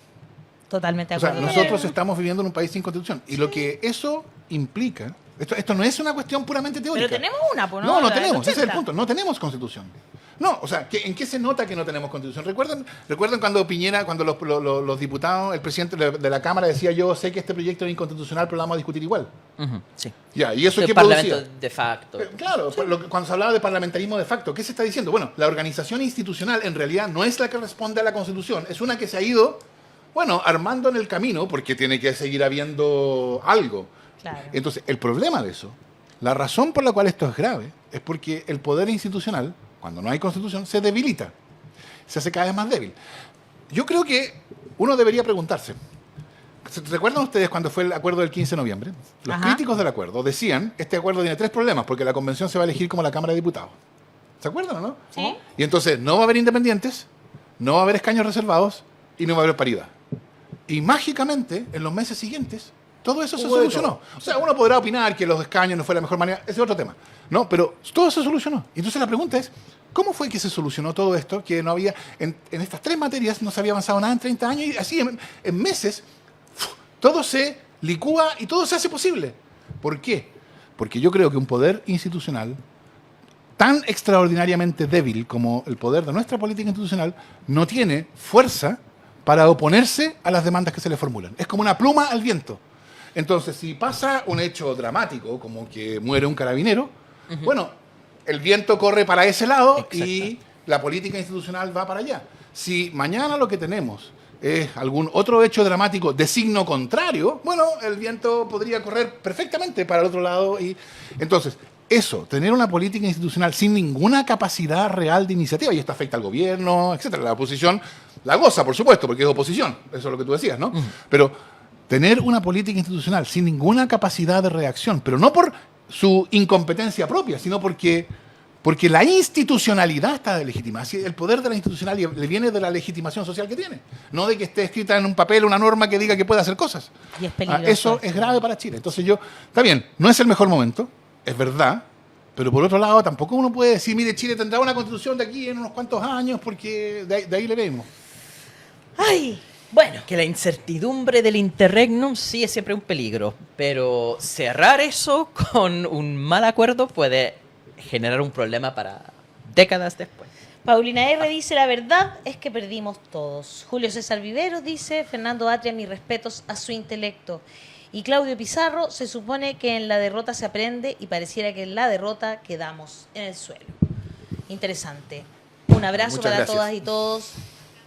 Totalmente de O sea, acuerdo. nosotros estamos viviendo en un país sin constitución. Y lo que eso implica, esto no es una cuestión puramente teórica. Pero tenemos una, pues, No, La no del tenemos, ese es el 80. punto, no tenemos constitución. No, o sea, ¿en qué se nota que no tenemos constitución? ¿Recuerdan cuando Piñera, cuando los diputados, el presidente de la Cámara decía, yo sé que este proyecto es inconstitucional, pero lo vamos a discutir igual? Sí. Ya, ¿y eso El qué parlamento producía? de facto. Claro, cuando se hablaba de parlamentarismo de facto, ¿qué se está diciendo? Bueno, la organización institucional en realidad no es la que responde a la Constitución, es una que se ha ido, bueno, armando en el camino porque tiene que seguir habiendo algo. Claro. Entonces, el problema de eso, la razón por la cual esto es grave, es porque el poder institucional, cuando no hay Constitución, se debilita, se hace cada vez más débil. Yo creo que uno debería preguntarse, ¿recuerdan ustedes cuando fue el acuerdo del 15 de noviembre? Los Ajá. críticos del acuerdo decían, este acuerdo tiene 3 problemas, porque la convención se va a elegir como la Cámara de Diputados. ¿Se acuerdan o no? Sí. Y entonces no va a haber independientes, no va a haber escaños reservados y no va a haber paridad. Y mágicamente, en los meses siguientes, todo eso se Hubo de solucionó. O sea, uno podrá opinar que los escaños no fue la mejor manera, ese es otro tema. No, pero todo se solucionó. Y entonces la pregunta es, ¿cómo fue que se solucionó todo esto? Que no había, en estas 3 materias no se había avanzado nada en 30 años y así en meses todo se licúa y todo se hace posible. ¿Por qué? Porque yo creo que un poder institucional tan extraordinariamente débil como el poder de nuestra política institucional no tiene fuerza para oponerse a las demandas que se le formulan. Es como una pluma al viento. Entonces, si pasa un hecho dramático, como que muere un carabinero, bueno, el viento corre para ese lado y la política institucional va para allá. Si mañana lo que tenemos es algún otro hecho dramático de signo contrario, bueno, el viento podría correr perfectamente para el otro lado. Y entonces, eso, tener una política institucional sin ninguna capacidad real de iniciativa, y esto afecta al gobierno, etcétera. La oposición la goza, por supuesto, porque es oposición, eso es lo que tú decías, ¿no? Pero tener una política institucional sin ninguna capacidad de reacción, pero no por su incompetencia propia, sino porque la institucionalidad está delegitimada. El poder de la institucionalidad le viene de la legitimación social que tiene, no de que esté escrita en un papel una norma que diga que puede hacer cosas. Y es peligroso. Eso es grave para Chile. Entonces está bien, no es el mejor momento, es verdad, pero por otro lado tampoco uno puede decir, mire, Chile tendrá una constitución de aquí en unos cuantos años, porque de ahí le vemos. Ay, bueno. Que la incertidumbre del interregnum sí es siempre un peligro, pero cerrar eso con un mal acuerdo puede generar un problema para décadas después. Paulina R. dice, la verdad es que perdimos todos. Julio César Viveros dice, Fernando Atria, mis respetos a su intelecto. Y Claudio Pizarro, se supone que en la derrota se aprende y pareciera que en la derrota quedamos en el suelo. Interesante. Un abrazo Muchas para gracias. todas y todos.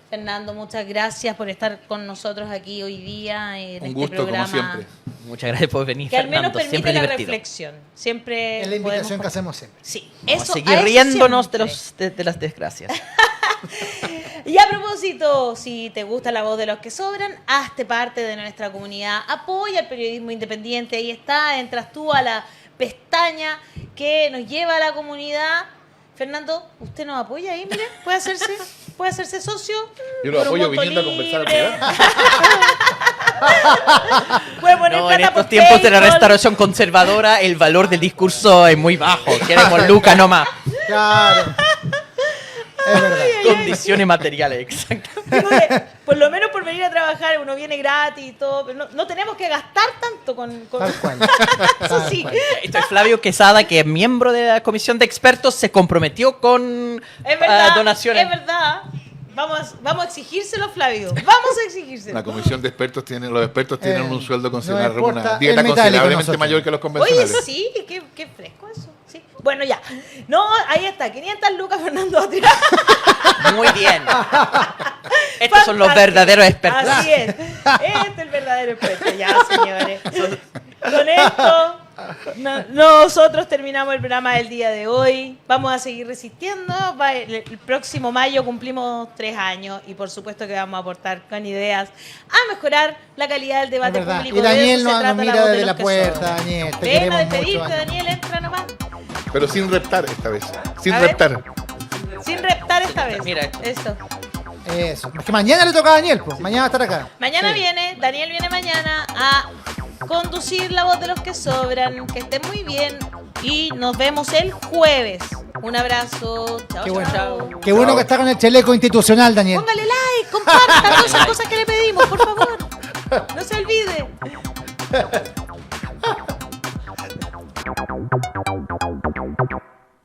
Fernando, muchas gracias por estar con nosotros aquí hoy día en Un este gusto, programa. como siempre. Muchas gracias por venir, Que al menos Fernando. permite Siempre la divertido. reflexión. Siempre Es la invitación podemos- que hacemos siempre. Sí, Vamos eso, a seguir eso riéndonos siempre. de las desgracias. Y a propósito, si te gusta La Voz de los que Sobran, hazte parte de nuestra comunidad, apoya el periodismo independiente, ahí está, entras tú a la pestaña que nos lleva a la comunidad. Fernando, ¿usted nos apoya ahí? Mire, puede hacerse socio. Yo lo por un apoyo monto viniendo a conversar al libre. programa. Puede poner No, en plata por estos tiempos de la PayPal. restauración conservadora, el valor del discurso es muy bajo. Queremos lucas nomás. Claro. Es verdad. Condiciones materiales, exacto. Digo que, por lo menos por venir a trabajar, uno viene gratis y todo, pero no tenemos que gastar tanto con... Tal cual. Eso Tal sí. cual. Esto es Flavio Quesada, que es miembro de la comisión de expertos, se comprometió con Es verdad, donaciones. es verdad. Vamos a exigírselo, Flavio. Vamos a exigírselo. La comisión de expertos los expertos tienen un sueldo considerable, no importa una dieta el metálico considerablemente nosotros. mayor que los Oye, convencionales. sí, qué fresco eso. Sí. Bueno, ya. No, ahí está. 500 lucas, Fernando Atria. Muy bien. Estos son los Fantástico. verdaderos expertos. Así es. Este es el verdadero experto. Ya, señores. Con esto, nosotros terminamos el programa del día de hoy. Vamos a seguir resistiendo. El próximo mayo cumplimos 3 años y por supuesto que vamos a aportar con ideas a mejorar la calidad del Es debate verdad. público. Y De Daniel eso se nos trata mira La Voz de desde los la que puerta, Sobran. Daniel. Te Ven a queremos despedirte, mucho. Daniel, entra nomás. Pero sin reptar esta vez. Sin A ver. reptar. Sin reptar esta vez. Mira. Eso. Eso. Es que mañana le toca a Daniel, pues. Mañana va a estar acá. Mañana Sí. viene, Daniel viene mañana a conducir La Voz de los que Sobran. Que estén muy bien y nos vemos el jueves. Un abrazo. Chao, Qué bueno. chao. Qué bueno Chao. que está con el chaleco institucional, Daniel. Póngale like, comparta todas esas cosas que le pedimos, por favor. No se olvide.